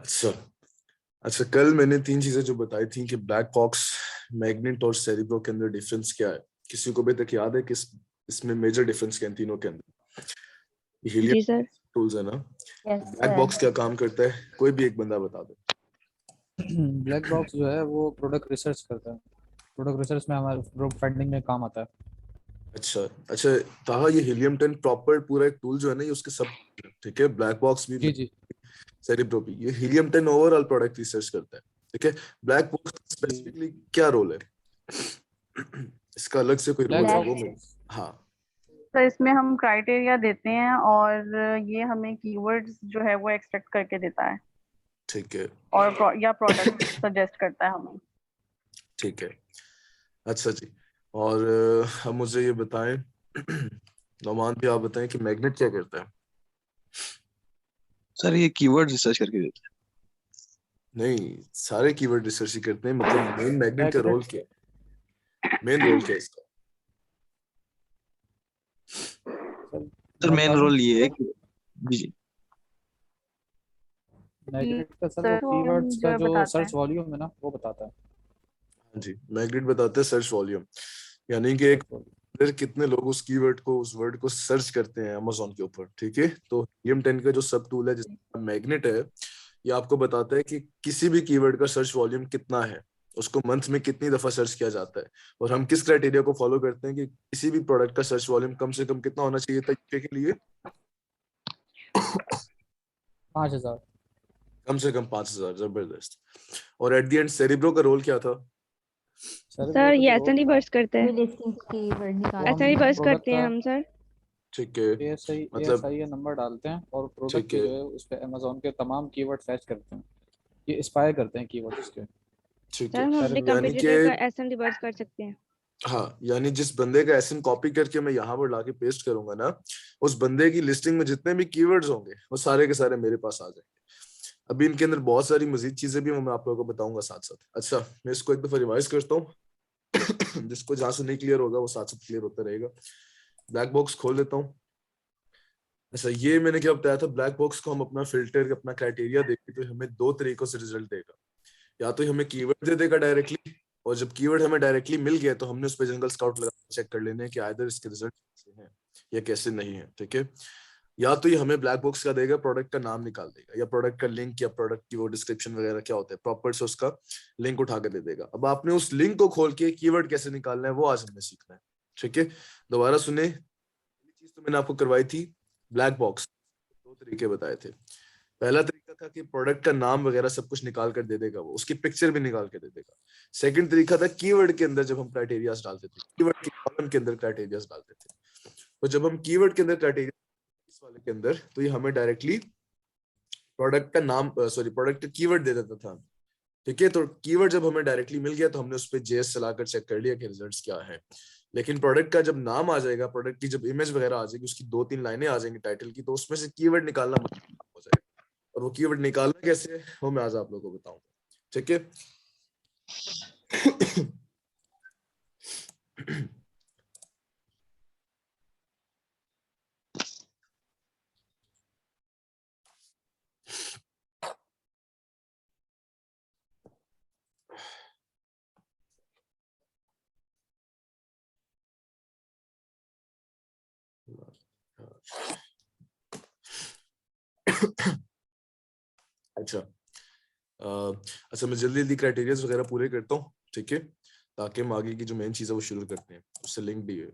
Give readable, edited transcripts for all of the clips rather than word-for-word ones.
अच्छा अच्छा, कल मैंने तीन चीजें जो बताई थी कि ब्लैक बॉक्स, मैग्नेट और सेरिब्रो के अंदर डिफरेंस क्या है, किसी को भी तक याद है किस इसमें मेजर डिफरेंस क्या है इन तीनों के अंदर? जी हीलियम सर। टूल्स है ना। Yes black sir. बॉक्स क्या काम करता है, कोई भी एक बंदा बता दे। ब्लैक बॉक्स जो है वो प्रोडक्ट रिसर्च करता है। प्रोडक्ट रिसर्च में हमारे प्रोडक्ट फंडिंग में काम आता है। अच्छा अच्छा, ताहा ये हीलियम 10 प्रॉपर पूरा एक टूल जो है ना, ये उसके सब, ठीक है, ब्लैक बॉक्स भी, जी जी। सेरिब्रो भी, ये हीलियम 10 ओवरऑल प्रोडक्ट रिसर्च करता है। ठीक है, ब्लैक बॉक्स स्पेसिफिकली क्या रोल है? इसका अलग से कोई रोल ब्लैक है Black- वो बॉक्स मैं, हाँ तो इसमें हम क्राइटेरिया देते हैं और ये हमें कीवर्ड्स जो है वो एक्सट्रैक्ट करके देता है ठीक है और या प्रोडक्ट सजेस्ट करता है हमें। ठीक है। अच्छा जी, और अब मुझे ये बताएं, नौमान भी आप बताएं कि मैग्नेट क्या करता है? सर ये कीवर्ड रिसर्च करके देते नहीं, सारे कीवर्ड रिसर्च ही करते हैं, मतलब मेन मैग्नेट का रोल मैग्नेट क्या है, मेन रोल क्या है इसका? सर सर मैं मेन बता दूं। रोल ये है कि जी जी मैग्नेट का सर वो सर्च वॉल्यूम कीवर्ड्स जो का है जो बताता है। सर्च वॉल्यूम है ना वो बताता है। हाँ जी, मैग्नेट बताते हैं सर्च वॉल्यूम, यानी कि एक सर्च वॉल्यूम। फिर कितने लोग उस कीवर्ड को, उस वर्ड को सर्च करते हैं अमेजोन के ऊपर। ठीक है, तो हीलियम 10 का जो सब टूल है जिसका मैग्नेट है, ये आपको बताता है कि किसी भी कीवर्ड का सर्च वॉल्यूम कितना है, उसको मंथ में कितनी दफा सर्च किया जाता है, और हम किस क्राइटेरिया को फॉलो करते हैं कि किसी भी प्रोडक्ट का सर्च वॉल्यूम कम से कम कितना होना चाहिए था यूके के लिए? 5000। कम से कम 5,000। जबरदस्त। और एट द एंड सेरिब्रो का रोल क्या था? सेरिब्रो सर का ये जो ऐसा रोल नहीं था बर्स्ट करते भी हैं, लिस्टिंग्स कीवर्ड वो निकालते ऐसा हम नहीं हैं। बर्स्ट प्रोडक्ट करते का हैं हम सर। ठीक है, ASI मतलब का नंबर डालते हैं और प्रोडक्ट ठीक की है जो है उस पे अमेजोन के तमाम कीवर्ड फैच करते हैं। ये स्पाई करते हैं कीवर्ड उसके। ठीक सर है, हम अपने सेरिब्रो यानी कि कंपटीटर का ऐसा नहीं बर्स्ट कर सकते हैं। हाँ, यानी जिस बंदे का एसएन कॉपी करके मैं यहाँ पर लाके पेस्ट करूंगा ना, उस बंदे की लिस्टिंग में जितने भी कीवर्ड्स होंगे वो सारे के सारे मेरे पास आ जाएंगे। अभी इनके अंदर बहुत सारी मजीद चीजें भी मैं आप लोगों को बताऊंगा साथ साथ। अच्छा, मैं इसको एक दफा रिवाइज करता हूँ। जिसको जहां से नहीं क्लियर होगा वो साथ साथ क्लियर होता रहेगा। ब्लैक बॉक्स खोल लेता हूँ। अच्छा, ये मैंने क्या बताया था, ब्लैक बॉक्स को हम अपना फिल्टर, अपना क्राइटेरिया देंगे तो हमें दो तरीकों से रिजल्ट देगा। या तो हमें कीवर्ड दे देगा डायरेक्टली, और जब कीवर्ड हमें डायरेक्टली मिल गया तो हमने उस पर जंगल स्काउट लगा चेक कर लेने हैं कि आइदर इसके रिजल्ट कैसे हैं या कैसे नहीं है। ठीक है, या तो ये हमें ब्लैक बॉक्स का देगा, प्रोडक्ट का नाम निकाल देगा, या प्रोडक्ट का लिंक, या प्रोडक्ट की वो डिस्क्रिप्शन वगैरह क्या होता है प्रॉपर से उसका लिंक उठा के दे देगा। अब आपने उस लिंक को खोल के कीवर्ड कैसे निकालना है वो आज हमने सीखना है। ठीक है, दोबारा सुने, चीज तो मैंने आपको करवाई थी, ब्लैक बॉक्स दो तरीके बताए थे। पहला तरीका था कि प्रोडक्ट का नाम वगैरह सब कुछ निकाल कर दे देगा, वो उसकी पिक्चर भी निकाल के दे देगा। सेकंड तरीका था कीवर्ड के अंदर जब हम क्राइटेरियाज डालते थे, कीवर्ड के कॉलम के अंदर क्राइटेरियाज डालते थे, तो जब हम कीवर्ड के अंदर क्राइटेरिया इस वाले के अंदर, तो ये हमें डायरेक्टली प्रोडक्ट का नाम, सॉरी, प्रोडक्ट का कीवर्ड दे देता था। ठीक है, तो कीवर्ड जब हमें डायरेक्टली मिल गया तो हमने उस पर जेएस चलाकर चेक कर लिया कि रिजल्ट्स क्या है। लेकिन प्रोडक्ट का जब नाम आ जाएगा, प्रोडक्ट की जब इमेज वगैरह आ जाएगी, उसकी दो तीन लाइनें आ जाएंगी टाइटल की, तो उसमें से कीवर्ड निकालना मुश्किल हो जाएगा। और वो कीवर्ड निकालना कैसे है वो मैं आज आप लोगों को बताऊंगा। ठीक है। अच्छा, अच्छा, मैं जल्दी जल्दी क्राइटेरियाज वगैरह पूरे करता हूँ। ठीक है, ताकि हम आगे की जो मेन चीज है वो शुरू करते हैं, उससे लिंक भी है।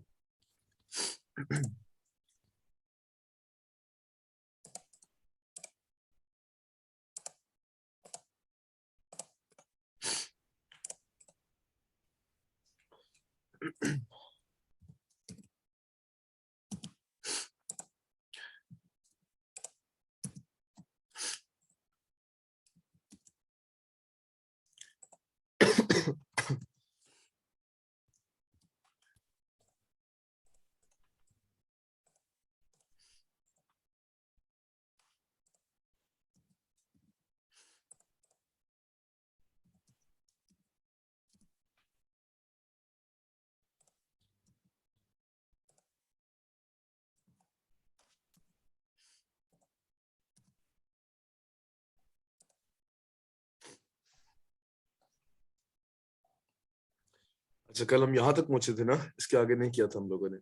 अच्छा, कल हम यहाँ तक पहुंचे थे ना, इसके आगे नहीं किया था हम लोगों ने।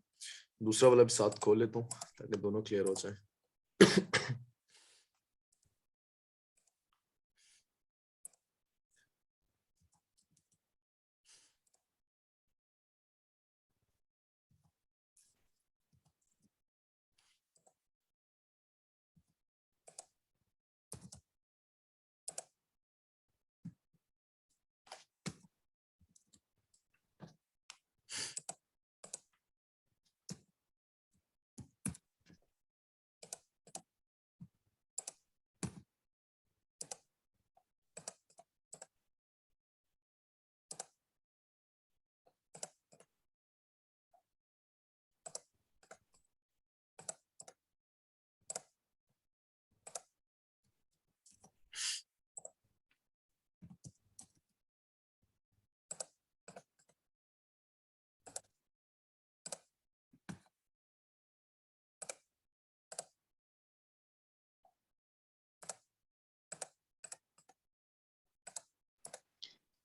दूसरा वाला भी साथ खोल लेता हूँ ताकि दोनों क्लियर हो जाए।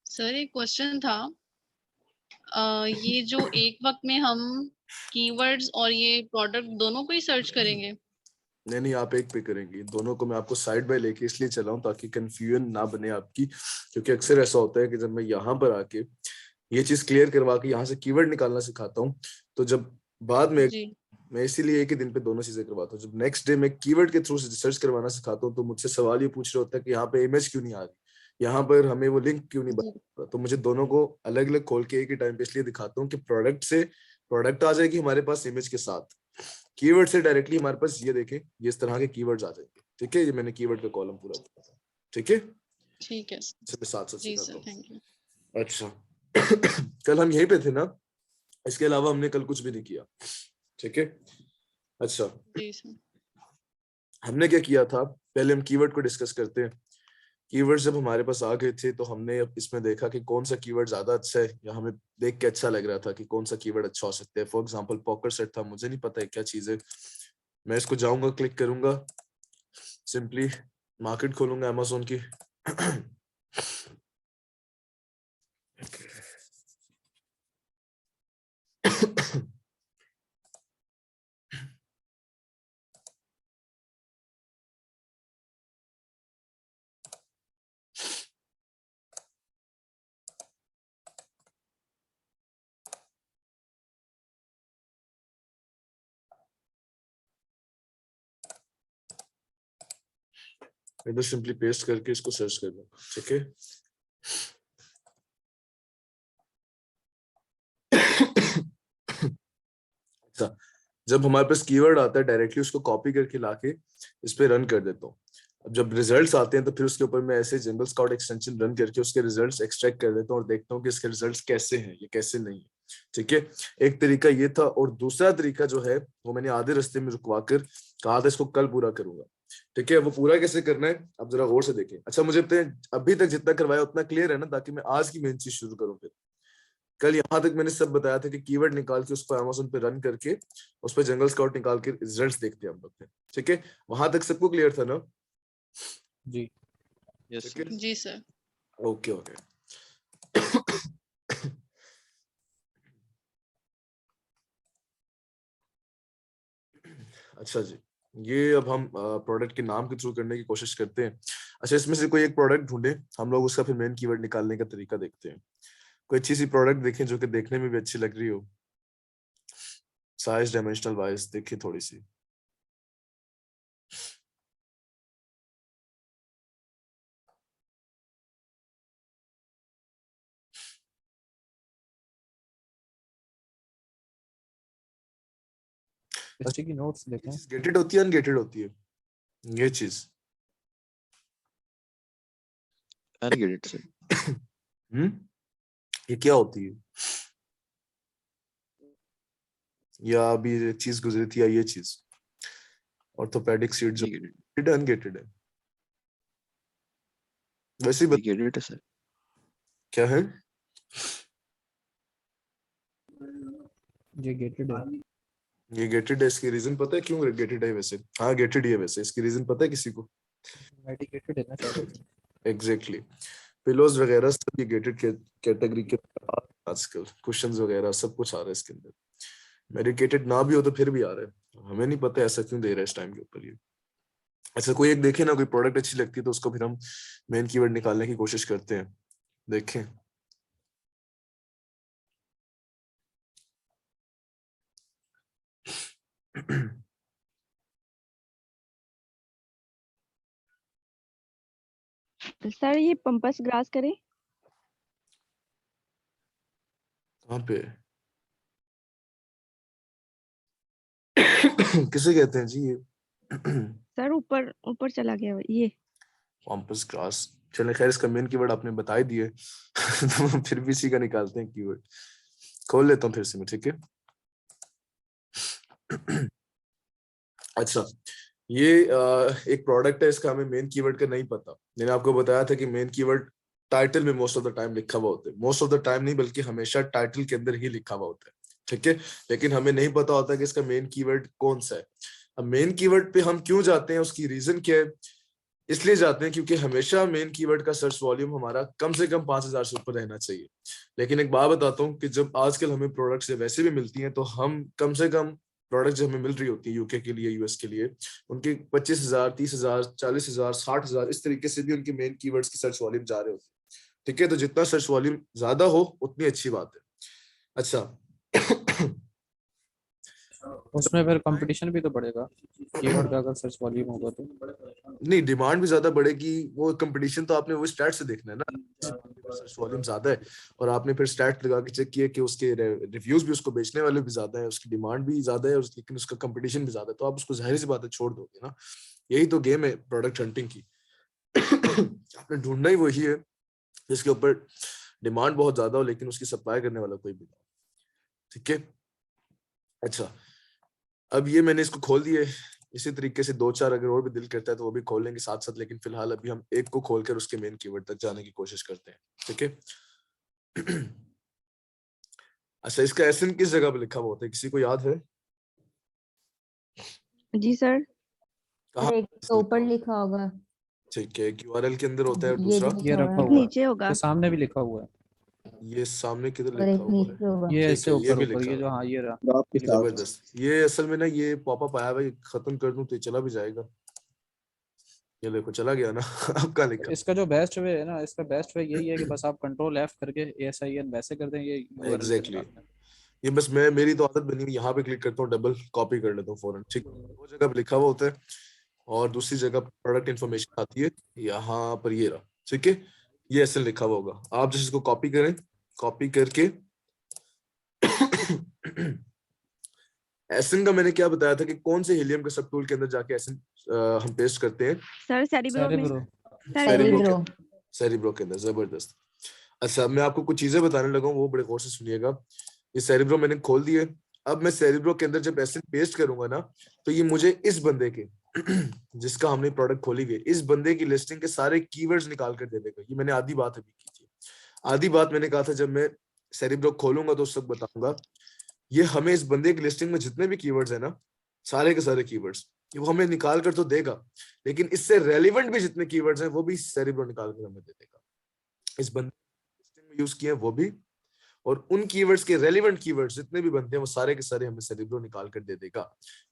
सर एक क्वेश्चन था, ये जो एक वक्त में हम कीवर्ड्स और ये प्रोडक्ट दोनों को ही सर्च करेंगे? नहीं नहीं, आप एक पे करेंगे। दोनों को मैं आपको साइड बाय लेके इसलिए चला हूँ ताकि कंफ्यूजन ना बने आपकी, क्योंकि अक्सर ऐसा होता है कि जब मैं यहाँ पर आके ये चीज क्लियर करवा के यहाँ से कीवर्ड निकालना सिखाता हूँ, तो जब बाद में जी मैं इसीलिए एक ही दिन पे दोनों चीजें करवाता हूँ। जब नेक्स्ट डे मैं कीवर्ड के थ्रू रिसर्च करवाना सिखाता हूँ तो मुझसे सवाल ये पूछ रहे होता है कि यहाँ पे इमेज क्यों नहीं आ रही, यहाँ पर हमें वो लिंक क्यों नहीं बन जी रहा। तो मुझे दोनों को अलग अलग खोल के एक ही टाइम पे इसलिए दिखाता हूँ कि प्रोडक्ट से प्रोडक्ट आ जाएगी हमारे पास इमेज के साथ, कीवर्ड से डायरेक्टली हमारे पास ये देखें ये इस तरह के कीवर्ड्स आ जाएंगे। ठीक है, ये मैंने कीवर्ड का कॉलम पूरा दिया था। ठीक है, ठीक है इसे मैं साथ साथ जी सिखाता सर, हूँ। Thank you. अच्छा कल हम यहीं पे थे ना, इसके अलावा हमने कल कुछ भी नहीं किया। ठीक है, अच्छा जी सर। हमने क्या किया था, पहले हम कीवर्ड को डिस्कस करते हैं। कीवर्ड जब हमारे पास आ गए थे तो हमने अब इसमें देखा कि कौन सा कीवर्ड ज्यादा अच्छा है, या हमें देख के अच्छा लग रहा था कि कौन सा कीवर्ड अच्छा हो सकता है। फॉर एग्जांपल पॉकर सेट था, मुझे नहीं पता है क्या चीज है, मैं इसको जाऊंगा क्लिक करूंगा, सिंपली मार्केट खोलूंगा अमेज़न की। इधर सिंपली पेस्ट करके इसको सर्च कर लो। ठीक है, अच्छा जब हमारे पास कीवर्ड आता है डायरेक्टली उसको कॉपी करके लाके इस पे रन कर देता हूँ। अब जब रिजल्ट्स आते हैं तो फिर उसके ऊपर मैं ऐसे जंगल स्काउट एक्सटेंशन रन करके उसके रिजल्ट्स एक्सट्रैक्ट कर देता हूँ और देखता हूँ कि इसके रिजल्ट्स कैसे हैं, ये कैसे नहीं है। ठीक है, एक तरीका ये था, और दूसरा तरीका जो है वो मैंने आधे रास्ते में रुकवा कर कहा था इसको कल पूरा करूंगा। ठीक है, वो पूरा कैसे करना है अब जरा गौर से देखें। अच्छा मुझे बताएं अभी तक जितना करवाया उतना क्लियर है ना, ताकि मैं आज की मेन चीज शुरू करूँ। फिर कल यहाँ तक मैंने सब बताया था कि कीवर्ड निकाल के उसको अमेज़न पे रन करके उस पर जंगल स्काउट निकाल के रिजल्ट्स देखते हैं हम लोग फिर। ठीक है, वहां तक सबको क्लियर था ना? जी यस ठीक है, जी सर। Okay okay. अच्छा जी, ये अब हम प्रोडक्ट के नाम के थ्रू करने की कोशिश करते हैं। अच्छा इसमें से कोई एक प्रोडक्ट ढूंढे, हम लोग उसका फिर मेन कीवर्ड निकालने का तरीका देखते हैं। कोई अच्छी सी प्रोडक्ट देखें जो कि देखने में भी अच्छी लग रही हो, साइज डायमेंशनल वाइज देखें थोड़ी सी। स्टिकी नोट्स देखें। गेटेड होती है अनगेटेड होती है ये चीज? Ungated sir. ये क्या होती है, या अभी ये चीज गुजरी थी, या ये चीज ऑर्थोपेडिक सीट जो गेटेड अनगेटेड है? वैसे ही गेटेड है सर। क्या है? ये गेटेड है। ये गेटेड है, इसकी रीजन पता है क्यों गेटेड है? वैसे हाँ गेटेड ही है, वैसे इसकी रीजन पता है किसी को? मेडिकेटेड है ना शायद। एग्जैक्टली, पिलोज वगैरह सब ये गेटेड कैटेगरी के आजकल क्वेश्चंस वगैरह सब कुछ आ रहा है इसके अंदर, मेडिकेटेड ना भी हो तो फिर भी आ रहा है, हमें नहीं पता ऐसा क्यों दे रहा है इस टाइम के ऊपर ये। ऐसा कोई एक देखे ना, कोई प्रोडक्ट अच्छी लगती है तो उसको फिर हम मेन कीवर्ड निकालने की कोशिश करते हैं, देखें। सर ये पंपस ग्रास करें? कहाँ पे किसे कहते हैं जी ये? सर ऊपर ऊपर चला गया ये। पॉम्पस ग्रास, चले खैर इसका मेन कीवर्ड आपने बता ही दिए तो फिर भी इसी का निकालते हैं कीवर्ड। खोल लेता हूँ फिर से मैं, ठीक है। अच्छा, ये एक प्रोडक्ट है, इसका हमें मेन कीवर्ड का नहीं पता। मैंने आपको बताया था कि मेन कीवर्ड टाइटल में मोस्ट ऑफ द टाइम लिखा हुआ होता है, मोस्ट ऑफ द टाइम नहीं बल्कि हमेशा टाइटल के अंदर ही लिखा हुआ होता है, ठीक है। लेकिन हमें नहीं पता होता कि इसका मेन कीवर्ड कौन सा है। अब मेन कीवर्ड पे हम क्यों जाते हैं, उसकी रीजन क्या है? इसलिए जाते हैं क्योंकि हमेशा मेन कीवर्ड का सर्च वॉल्यूम हमारा कम से कम 5000 से ऊपर रहना चाहिए। लेकिन एक बात बताता हूँ कि जब आजकल हमें प्रोडक्ट्स वैसे भी मिलती हैं तो हम कम से कम प्रोडक्ट जो हमें मिल रही होती है यूके के लिए, यूएस के लिए, उनके 25,000, 30,000, 40,000, 60,000 इस तरीके से भी उनके मेन कीवर्ड्स की सर्च वॉल्यूम जा रहे होते हैं, ठीक है। तो जितना सर्च वॉल्यूम ज्यादा हो उतनी अच्छी बात है। अच्छा उसमें फिर कंपटीशन भी तो बढ़ेगा, कीवर्ड का अगर सर्च वॉल्यूम होगा तो। नहीं, डिमांड भी ज्यादा बढ़ेगी, वो कंपटीशन तो आपने वो स्टैट से देखना है ना, सर्च वॉल्यूम ज्यादा है और आपने फिर स्टैट लगा के चेक किया कि उसके रिव्यूज भी उसको बेचने वाले भी ज्यादा है, उसकी डिमांड भी ज्यादा है, लेकिन उसका कंपटीशन भी ज्यादा है, तो आप उसको जाहिर सी बात है छोड़ दोगे ना। यही तो गेम है प्रोडक्ट हंटिंग की। आपने ढूंढना ही वही है जिसके ऊपर डिमांड बहुत ज्यादा हो लेकिन उसकी सप्लाई करने वाला कोई भी ना, ठीक है। अच्छा, अब ये मैंने इसको खोल दिए, इसी तरीके से 2-4 अगर और भी दिल करता है तो वो भी खोल लेंगे साथ साथ, लेकिन फिलहाल अभी हम एक को खोलकर उसके मेन कीवर्ड तक जाने की कोशिश करते हैं, ठीक है। अच्छा, इसका एसएन किस जगह पे लिखा हुआ होता है, किसी को याद है? जी सर। कहाँ एक तो ऊपर लिखा होगा, ठीक है, क्यूआरएल के अंदर होता है और ये दूसरा भी ये लिखा रखा हुआ है हुआ है, नीचे होगा। ये सामने भी लिखा हुआ है, ये सामने किधर और लिखा एक हुआ है? नीचे होगा। ये ठीक ऐसे है, ये ऊपर भी ऊपर, लिखा ये जो, हुआ हाँ ये रहा। ग्राफ के है, साथ जबरदस्त। ये असल में ना ये पॉपअप आया भाई, खत्म कर दूं तो ये चला भी जाएगा, ये देखो चला गया ना। अब कहाँ लिखा? इसका जो बेस्ट वे है ना, इसका बेस्ट वे यही है कि बस आप कंट्रोल F करके ASIN वैसे कर दें, ये URL पे एग्जैक्टली, निकाल दें। ये बस मैं, मेरी तो आदत बनी हुई, यहाँ पे क्लिक करता हूँ, डबल कॉपी कर लेता हूँ फौरन, ठीक। दो जगह पे लिखा हुआ होता है और दूसरी जगह प्रोडक्ट इन्फॉर्मेशन आती है, यहाँ पर ये रहा, ठीक है। ये ऐसे लिखा हुआ होगा, आप जैसे इसको कॉपी करें, कॉपी करके एसन का मैंने क्या बताया था कि कौन से हीलियम के सब टूल के अंदर जाके एसन हम पेस्ट करते हैं? सर सेरिब्रो में। Cerebro, cerebro cerebro. सेरिब्रो के अंदर, जबरदस्त। अच्छा, मैं आपको कुछ चीजें बताने लगा हूँ, वो बड़े गौर से सुनिएगा। ये सेरिब्रो मैंने खोल दिए, अब मैं सेरिब्रो के अंदर जब एसिड पेस्ट करूंगा ना, तो ये मुझे इस बंदे के जिसका हमने प्रोडक्ट खोली हुई है, इस बंदे की लिस्टिंग के सारे कीवर्ड्स निकाल कर दे देगा। ये मैंने आधी बात अभी की थी, आधी बात मैंने कहा था जब मैं सेरिब्रो खोलूंगा तो उस वक्त बताऊंगा। ये हमें इस बंदे की लिस्टिंग में जितने भी कीवर्ड्स है ना, सारे के सारे कीवर्ड्स वो हमें निकाल कर तो देगा, लेकिन इससे रेलिवेंट भी जितने कीवर्ड्स हैं वो भी सेरिब्रो निकाल कर हमें दे देगा। इस बंदे में यूज किए हैं वो भी, और उन कीवर्ड्स के रेलेवेंट कीवर्ड्स जितने भी बनते हैं वो सारे के सारे हमें सेरिब्रो निकाल कर दे देगा।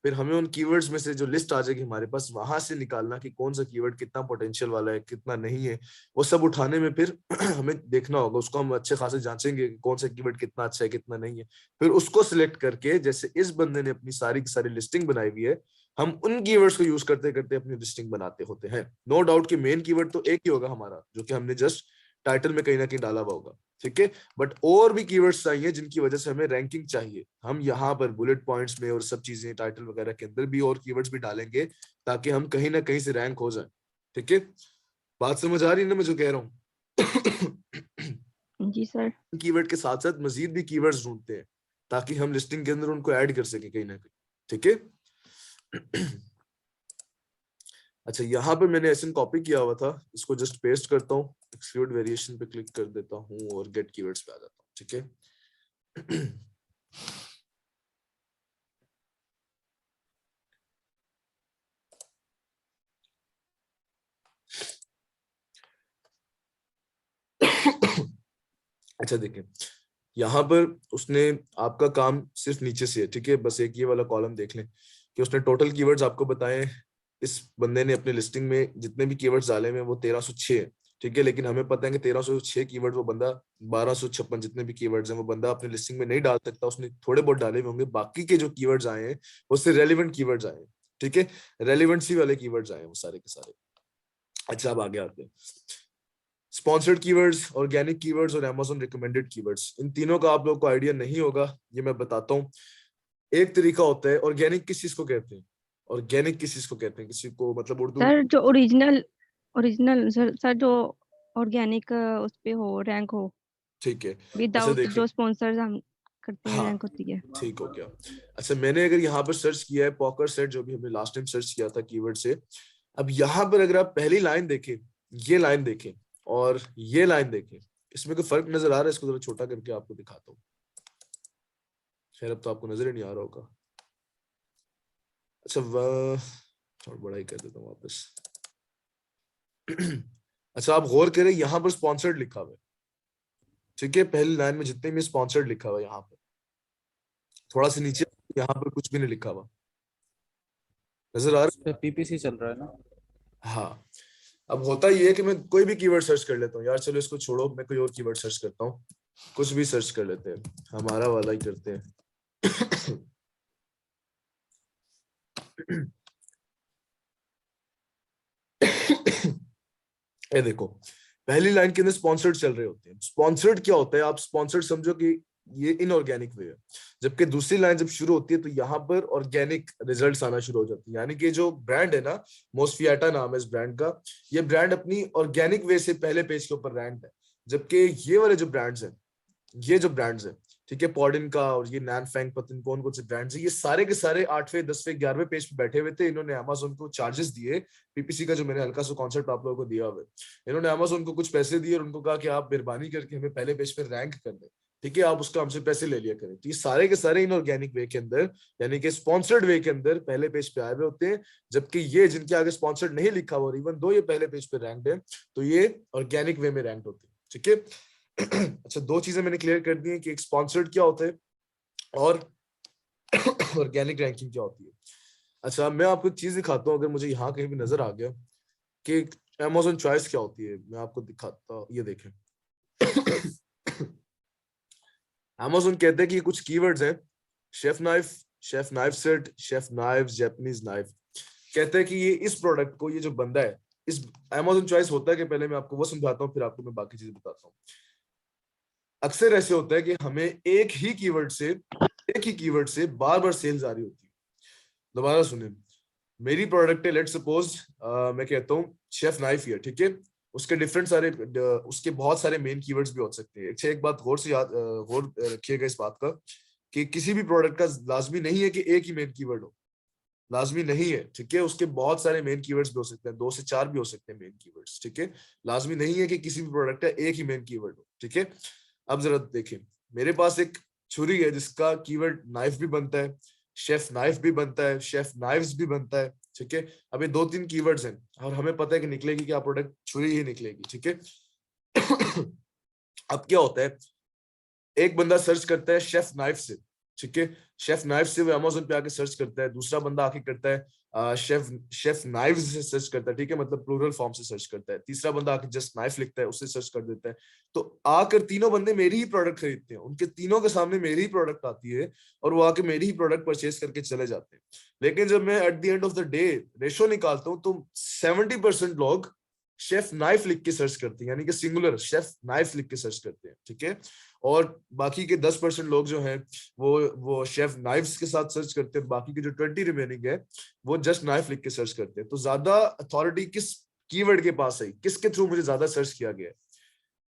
फिर हमें उन कीवर्ड्स में से जो लिस्ट आ जाएगी हमारे पास, वहां से निकालना कि कौन सा कीवर्ड कितना पोटेंशियल वाला है कितना नहीं है, वो सब उठाने में फिर हमें देखना होगा, उसको हम अच्छे खासे जांचेंगे कि कौन सा कीवर्ड कितना अच्छा है कितना नहीं है। फिर उसको सिलेक्ट करके, जैसे इस बंदे ने अपनी सारी की सारी लिस्टिंग बनाई हुई है, हम उन कीवर्ड्स को यूज करते करते अपनी लिस्टिंग बनाते होते हैं। नो डाउट कि मेन कीवर्ड तो एक ही होगा हमारा, जो कि हमने जस्ट टाइटल में कहीं ना कहीं डाला हुआ होगा, ठीक है। बट और भी कीवर्ड्स चाहिए जिनकी वजह से हमें रैंकिंग चाहिए। हम यहाँ पर बुलेट पॉइंट्स में और सब चीजें टाइटल वगैरह के अंदर भी और कीवर्ड्स भी डालेंगे ताकि हम कहीं ना कहीं से रैंक हो जाए, ठीक है। बात समझ आ रही है ना मैं जो कह रहा हूँ? जी सर। कीवर्ड के साथ साथ मजीद भी कीवर्ड्स ढूंढते हैं ताकि हम लिस्टिंग के अंदर उनको ऐड कर सके कहीं ना कहीं, ठीक है। अच्छा, यहाँ पे मैंने एसएन कॉपी किया हुआ था, इसको जस्ट पेस्ट करता हूँ, एक्सक्लूड वेरिएशन पे क्लिक कर देता हूँ और गेट कीवर्ड्स पे आ जाता हूँ, ठीक है। अच्छा देखिए, यहाँ पर उसने आपका काम सिर्फ नीचे से है, ठीक है, बस एक ये वाला कॉलम देख लें कि उसने टोटल कीवर्ड्स आपको बताए। इस बंदे ने अपनी लिस्टिंग में जितने भी कीवर्ड्स डाले हुए हैं वो 1306 है, ठीक है, लेकिन हमें पता है कि 1306 कीवर्ड वो बंदा 1256 जितने भी कीवर्ड्स हैं वो बंदा अपनी लिस्टिंग में नहीं डाल सकता, उसने थोड़े बहुत डाले हुए होंगे। बाकी के जो कीवर्ड्स आए हैं वो उससे रेलिवेंट कीवर्ड्स आए हैं, ठीक है, रेलिवेंसी वाले कीवर्ड्स आए हैं वो सारे के सारे। अच्छा, अब आगे आते हैं। स्पॉन्सर्ड कीवर्ड्स, ऑर्गेनिक कीवर्ड्स और Amazon रिकमेंडेड कीवर्ड्स, इन तीनों का आप लोगों को आइडिया नहीं होगा, ये मैं बताता हूँ। एक तरीका होता है, ऑर्गेनिक किस चीज को कहते हैं, ऑर्गेनिक किस चीज को कहते हैं, किसी को मतलब उर्दू सर जो ओरिजिनल ओरिजिनल सर जो ऑर्गेनिक उस पे हो, रैंक हो, ठीक है। अच्छा विदाउट देखिए, जो स्पॉन्सर्स हम करते हैं हाँ रैंक होती है। ठीक हो गया। अच्छा, मैंने अगर यहाँ पर सर्च किया है पॉकर सेट, जो भी हमने लास्ट टाइम सर्च किया था कीवर्ड से, अब यहाँ पर अगर आप पहली लाइन देखें, ये लाइन देखें और ये लाइन देखें, इसमें कोई फर्क नजर आ रहा है? इसको जरा छोटा करके आपको दिखाता हूँ, खैर अब तो आपको नजर ही नहीं आ रहा होगा। अच्छा थोड़ा बड़ा ही कर देता हूँ वापस। अच्छा, आप गौर करें, यहाँ पर स्पॉन्सर्ड लिखा हुआ है, ठीक है, पहली लाइन में जितने भी स्पॉन्सर्ड लिखा हुआ है, यहाँ पर थोड़ा सा नीचे यहाँ पर कुछ भी नहीं लिखा हुआ, नजर आ रहा है? पीपीसी चल रहा है ना। हाँ, अब होता ये है कि मैं कोई भी कीवर्ड सर्च कर लेता हूँ, यार चलो इसको छोड़ो, मैं कोई और कीवर्ड सर्च करता हूँ, कुछ भी सर्च कर लेते हैं, हमारा वाला ही करते हैं। ये देखो, पहली लाइन के अंदर स्पॉन्सर्ड चल रहे होते हैं। स्पॉन्सर्ड क्या होता है, आप स्पॉन्सर्ड समझो कि ये इनऑर्गेनिक वे है, जबकि दूसरी लाइन जब शुरू होती है तो यहाँ पर ऑर्गेनिक रिजल्ट्स आना शुरू हो जाते हैं। यानी कि जो ब्रांड है ना, मोस्फियाटा नाम है इस ब्रांड का, ये ब्रांड अपनी ऑर्गेनिक वे से पहले पेज के ऊपर रैंक है, जबकि ये वाले जो ब्रांड्स हैं, ये जो ब्रांड्स हैं, ठीक है, पॉडिन का और ये नैनफैंग, पता नहीं कौन कौन से ब्रांड्स हैं, ये सारे के सारे 8वें 10वें 11वें पेज पे बैठे हुए थे। इन्होंने अमेज़न को चार्जेस दिए, पीपीसी का जो मैंने हल्का सा कॉन्सेप्ट आप लोगों को दिया हुआ है, इन्होंने अमेज़न को कुछ पैसे दिए और उनको कहा कि आप मेहरबानी करके हमें पहले पेज पे रैंक कर दें, ठीक है, आप उसका हमसे पैसे ले लिया करें। तो ये सारे के सारे इनऑर्गेनिक वे के अंदर, यानी कि स्पॉन्सर्ड वे के अंदर पहले पेज पे आए हुए होते हैं, जबकि ये जिनके आगे स्पॉन्सर्ड नहीं लिखा हुआ, इवन दो ये पहले पेज पे रैंक्ड है, तो ये ऑर्गेनिक वे में रैंक्ड होते हैं, ठीक है। अच्छा, दो चीजें मैंने क्लियर कर दी है कि एक स्पॉन्सर्ड क्या होता है और ऑर्गेनिक रैंकिंग क्या होती है। अच्छा, मैं आपको एक चीज दिखाता हूँ, अगर मुझे यहाँ कहीं भी नजर आ गया कि Amazon चॉइस क्या होती है, मैं आपको दिखाता हूँ, ये देखें। Amazon कहते हैं कि ये कुछ कीवर्ड्स हैं, chef knife set, chef knife, Japanese knife, कहते हैं कि ये इस प्रोडक्ट को, ये जो बंदा है, इस Amazon चॉइस होता है कि पहले मैं आपको वो समझाता हूँ, फिर आपको मैं बाकी चीजें बताता हूँ। अक्सर ऐसे होता है कि हमें एक ही कीवर्ड से बार बार सेल्स आ रही होती है। दोबारा सुने, मेरी प्रोडक्ट है, लेट सपोज मैं कहता हूँ शेफ नाइफ है, ठीक है, उसके डिफरेंट सारे उसके बहुत सारे मेन कीवर्ड्स भी हो सकते हैं। एक बात गौर रखिएगा इस बात का कि किसी भी प्रोडक्ट का लाजमी नहीं है कि एक ही मेन कीवर्ड हो, लाजमी नहीं है, ठीक है, उसके बहुत सारे मेन कीवर्ड्स भी हो सकते हैं, 2 से 4 भी हो सकते हैं मेन कीवर्ड्स, ठीक है, लाजमी नहीं है कि किसी भी प्रोडक्ट का एक ही मेन कीवर्ड हो, ठीक है। अब जरा देखें, मेरे पास एक छुरी है जिसका कीवर्ड नाइफ भी बनता है, शेफ नाइफ भी बनता है, शेफ नाइफ्स भी बनता है, ठीक है। अब ये 2-3 कीवर्ड्स हैं और हमें पता है कि निकलेगी क्या प्रोडक्ट, छुरी ही निकलेगी, ठीक है। अब क्या होता है, एक बंदा सर्च करता है शेफ नाइफ से, ठीक है, शेफ नाइफ से वो Amazon पे आके सर्च करता है, दूसरा बंदा आके करता है शेफ नाइव्स से सर्च करता है, ठीक है, मतलब प्लूरल फॉर्म से सर्च करता है, तीसरा बंदा आके जस्ट नाइफ लिखता है, उससे सर्च कर देता है। तो आकर तीनों बंदे मेरी ही प्रोडक्ट खरीदते हैं, उनके तीनों के सामने मेरी ही प्रोडक्ट आती है और वो आके मेरी ही प्रोडक्ट परचेज करके चले जाते हैं। लेकिन जब मैं at the end of the day ratio निकालता हूँ तो 70% लोग शेफ नाइफ लिख के सर्च करते हैं, यानी कि सिंगुलर शेफ नाइफ लिख के सर्च करते हैं, ठीक है, और बाकी के 10% लोग जो हैं वो शेफ नाइफ्स के साथ सर्च करते हैं, बाकी के जो 20 रिमेनिंग है वो जस्ट नाइफ लिख के सर्च करते हैं। तो ज्यादा अथॉरिटी किस कीवर्ड के पास है, किसके थ्रू मुझे ज्यादा सर्च किया गया है?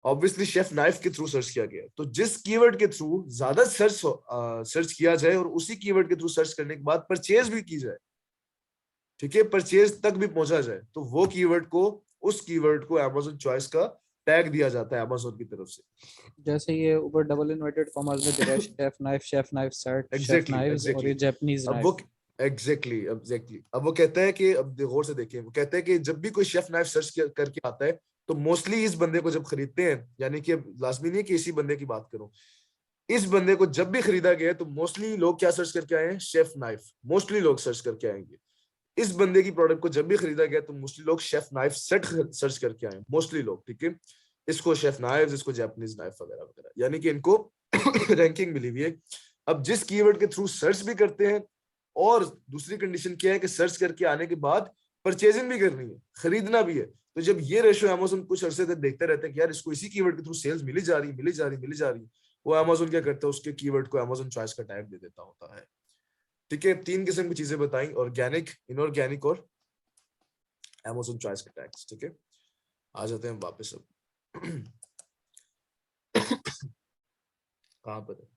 ऑब्वियसली शेफ नाइफ के थ्रू सर्च किया गया है। तो जिस कीवर्ड के थ्रू ज्यादा सर्च किया जाए और उसी कीवर्ड के थ्रू सर्च करने के बाद परचेज भी की जाए, ठीक है, परचेज तक भी पहुंचा जाए, तो वो कीवर्ड को, उस कीवर्ड को Amazon चॉइस का टैग दिया जाता है Amazon की तरफ से। जैसे ये ऊपर डबल इन्वर्टेड कॉमास में दिया है, chef knife set, chef knives और ये जापानीज अब नाइफ। वो एग्जैक्टली अब वो कहता है कि, अब गौर से देखिए, वो कहता है कि जब भी कोई शेफ नाइफ सर्च करके आता है तो मोस्टली इस बंदे को जब खरीदते हैं, यानी कि लाजमी नहीं कि इसी बंदे की बात करूं, इस बंदे को जब भी खरीदा गया तो मोस्टली लोग क्या सर्च करके आए हैं, शेफ नाइफ, मोस्टली लोग सर्च करके आएंगे। इस बंदे की प्रोडक्ट को जब भी खरीदा गया तो मोस्टली लोग शेफ नाइफ सेट सर्च करके आए, मोस्टली लोग, ठीक है। इसको शेफ नाइफ, इसको जापानीज नाइफ वगैरह वगैरह, यानी कि इनको रैंकिंग मिली हुई है। अब जिस कीवर्ड के थ्रू सर्च भी करते हैं, और दूसरी कंडीशन क्या है कि सर्च करके आने के बाद परचेजिंग भी करनी है, खरीदना भी है। तो जब ये रेशियो अमेज़न कुछ अरसे तक देखते रहते हैं कि यार इसको इसी कीवर्ड के थ्रू सेल्स मिली जा रही, वो अमेज़न क्या करता है, उसके कीवर्ड को अमेज़न चॉइस का टैग दे देता होता है, ठीक है। 3 किस्म की चीजें बताई, ऑर्गेनिक, इनऑर्गेनिक और अमेज़न चॉइस के टैग्स, ठीक है। आ जाते हैं वापस अब कहां पर है?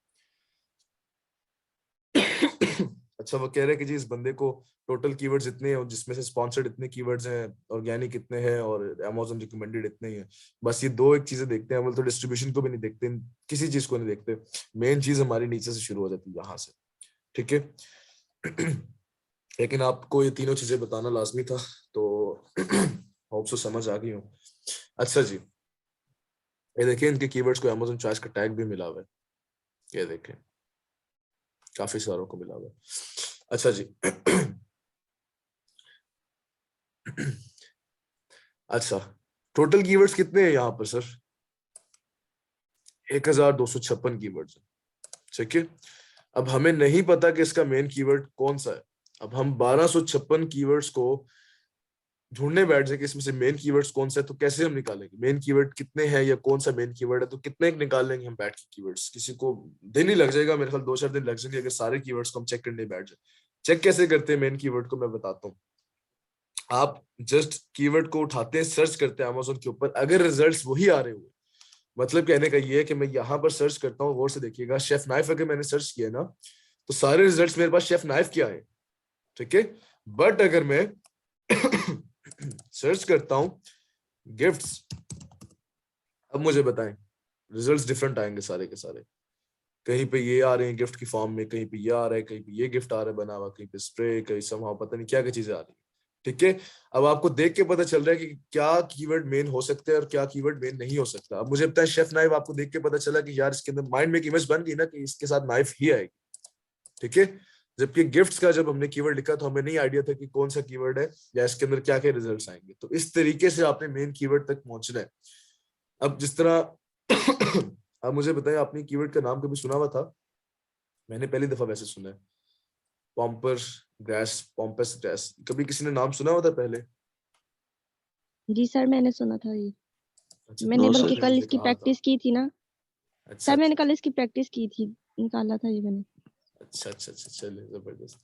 अच्छा, वो कह रहे हैं कि जी इस बंदे को टोटल कीवर्ड्स इतने हैं, जिसमें से स्पॉन्सर्ड इतने कीवर्ड्स हैं, ऑर्गेनिक इतने हैं और अमेज़न रिकमेंडेड इतने ही हैं। बस ये दो एक चीजें देखते हैं, हम तो डिस्ट्रीब्यूशन को भी नहीं देखते, किसी चीज को नहीं देखते। मेन चीज हमारी नीचे से शुरू हो जाती है, यहाँ से, ठीक है। लेकिन आपको ये तीनों चीजें बताना लाजमी था, तो होप सो समझ आ गई हो। अच्छा जी, ये देखिए इनके कीवर्ड्स को अमेज़न चॉइस का टैग भी मिला हुआ है, ये देखें काफी सारों को मिला हुआ है। अच्छा जी अच्छा, टोटल कीवर्ड्स कितने हैं यहाँ पर सर? 1256 कीवर्ड्स है, ठीक है। अब हमें नहीं पता कि इसका मेन कीवर्ड कौन सा है। अब हम 1256 कीवर्ड्स को ढूंढने बैठ जाए कि इसमें से मेन कीवर्ड्स कौन सा है, तो कैसे हम निकालेंगे मेन कीवर्ड कितने हैं या कौन सा मेन कीवर्ड है? तो कितने निकाल लेंगे हम बैठ के कीवर्ड्स? किसी को दिन ही लग जाएगा, मेरे ख्याल 2-4 दिन लग जाएंगे अगर सारे कीवर्ड्स को हम चेक करने बैठ जाए। चेक कैसे करते हैं मेन कीवर्ड को, मैं बताता हूँ। आप जस्ट कीवर्ड को उठाते हैं, सर्च करते हैं अमेज़न के ऊपर, अगर रिजल्ट्स वही आ रहे हुए, मतलब कहने का ये है कि मैं यहाँ पर सर्च करता हूँ, गौर से देखिएगा, शेफ नाइफ अगर मैंने सर्च किया ना, तो सारे रिजल्ट्स मेरे पास शेफ नाइफ के आए, ठीक है। बट अगर मैं सर्च करता हूं गिफ्ट्स, अब मुझे बताएं रिजल्ट्स डिफरेंट आएंगे सारे के सारे। कहीं पे ये आ रहे हैं गिफ्ट की फॉर्म में, कहीं पे ये आ रहा है, कहीं पे ये गिफ्ट आ रहा है बना हुआ, कहीं पे स्प्रे, कहीं समहाउ पता नहीं क्या क्या चीजें आ रही है, ठीक है। अब आपको देख के पता चल रहा है कि क्या कीवर्ड मेन हो सकता है और क्या कीवर्ड मेन नहीं हो सकता। अब मुझे बताएं शेफ नाइफ, आपको देख के पता चला कि यार इसके अंदर माइंड में एक इमेज बन गई ना कि इसके साथ नाइफ ही आएगी, ठीक है। जबकि गिफ्ट्स का जब हमने कीवर्ड लिखा तो हमें नहीं आइडिया था कि कौन सा कीवर्ड है या इसके अंदर क्या क्या रिजल्ट्स आएंगे। तो इस तरीके से आपने मेन कीवर्ड तक पहुंचना है। अब जिस तरह अब मुझे बताएं, आपने कीवर्ड का नाम कभी सुना हुआ था? मैंने पहली दफा वैसे सुना है, पॉम्पस ग्रास, कभी किसी ने नाम सुना हुआ था पहले? जी सर, मैंने सुना था ये। अच्छा, मैंने No, बल्कि sir. कल मुझे इसकी कहा था। प्रैक्टिस की थी ना अच्छा सर, मैंने कल इसकी प्रैक्टिस की थी, निकाला था ये मैंने। अच्छा, चलिए जबरदस्त।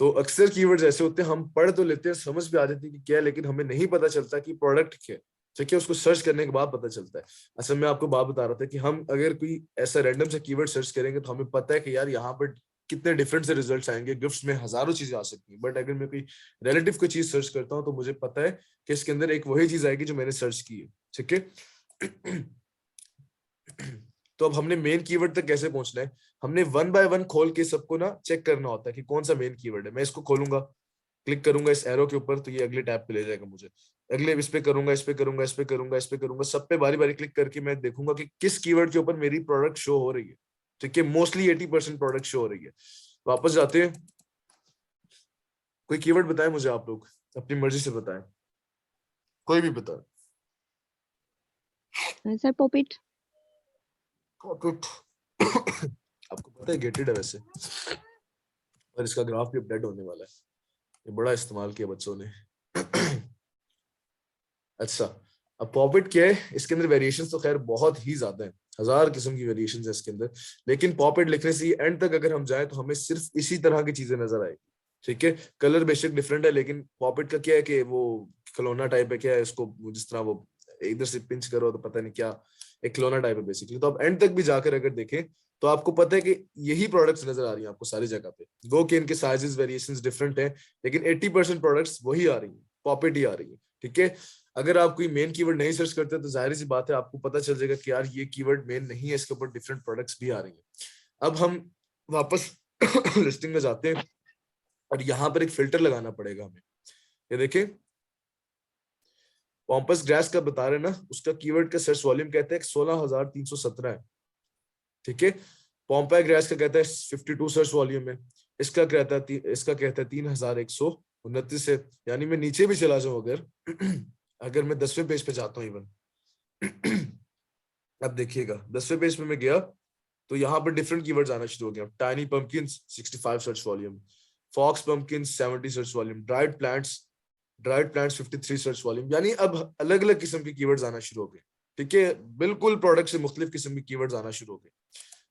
तो अक्सर कीवर्ड्स ऐसे होते हैं, हम पढ़ तो लेते हैं, समझ भी आ जाती है कि क्या है, लेकिन हमें नहीं पता चलता कि प्रोडक्ट क्या है, ठीक है। उसको सर्च करने के बाद पता चलता है। असल में आपको बात बता रहा था कि हम अगर कोई ऐसा रैंडम सा कीवर्ड सर्च करेंगे तो हमें पता है कि यार यहाँ पर कितने डिफरेंट से रिजल्ट्स आएंगे, गिफ्ट्स में हजारों चीजें आ सकती हैं। बट अगर मैं कोई रिलेटिव कोई चीज सर्च करता हूँ तो मुझे पता है कि इसके अंदर एक वही चीज आएगी जो मैंने सर्च की है, ठीक है। तो अब हमने मेन कीवर्ड तक कैसे पहुंचना है? हमने 1 बाय 1 खोल के सबको ना चेक करना होता है कि कौन सा मेन कीवर्ड है। मैं इसको खोलूंगा, क्लिक करूंगा इस एरो के ऊपर, तो ये अगले टैब पे ले जाएगा मुझे। अगले इस पे करूंगा, इस पे करूंगा, इस पे करूंगा, इस पे करूंगा, सब पे बारी बारी क्लिक करके मैं देखूंगा कि किस कीवर्ड के ऊपर मेरी प्रोडक्ट शो हो रही है, ठीक है। मोस्टली 80% प्रोडक्ट शो हो रही है। वापस जाते हैं, कोई कीवर्ड बताएं मुझे, आप लोग अपनी मर्जी से बताएं, कोई भी बताए। Sir pop it. पॉकेट आपको पता है गेटेड है वैसे, और इसका ग्राफ भी अपडेट होने वाला है, ये बड़ा इस्तेमाल किया बच्चों ने। अच्छा, अब पॉपिट क्या है? इसके अंदर वेरिएशंस तो खैर बहुत ही ज्यादा है, 1000 किस्म की वेरिएशंस है इसके अंदर। लेकिन पॉपिट लिखने से एंड तक अगर हम जाए तो हमें सिर्फ इसी तरह की चीजें नजर आएगी, ठीक है। कलर बेशक डिफरेंट है, लेकिन पॉपिट का क्या है कि वो खिलौना टाइप है, क्या है इसको, जिस तरह वो इधर से पिंच करो तो पता नहीं क्या, एक खिलौना टाइप है बेसिकली। तो आप एंड तक भी जाकर अगर देखें तो आपको पता है कि यही प्रोडक्ट्स नजर आ रही हैं आपको सारी जगह पे। गो के इनके साइजेस वेरिएशंस डिफरेंट हैं, लेकिन 80% प्रोडक्ट्स वही आ रही है, पॉपिट ही आ रही है, ठीक है। अगर आप कोई मेन कीवर्ड नहीं सर्च करते तो जाहिर सी बात है आपको पता चल जाएगा कि यार ये कीवर्ड मेन नहीं है, इसके ऊपर डिफरेंट प्रोडक्ट्स भी आ रही हैं। अब हम वापस लिस्टिंग में जाते हैं और यहाँ पर एक फिल्टर लगाना पड़ेगा हमें। ये देखें, पॉम्पस ग्रास का बता रहे ना, उसका कीवर्ड का सर्च वॉल्यूम कहते हैं 16,317 है, ठीक है। पॉम्पाई ग्रेस का कहता है 52 सर्च वॉल्यूम है, इसका कहता है 3129 है, यानी मैं नीचे भी चला जाऊं अगर अगर मैं 10वें पेज पे जाता हूँ इवन अब देखिएगा 10वें पेज पे मैं गया तो यहाँ पर डिफरेंट कीवर्ड्स आना शुरू हो गया। Tiny pumpkins 65 search volume, faux pumpkins 70 search volume, dried plants 53 search volume, यानी अब अलग अलग किस्म के कीवर्ड्स आना शुरू हो गए। ठीक है, बिल्कुल प्रोडक्ट से मुख्तलिफ किस्म के कीवर्ड्स आना शुरू हो गए।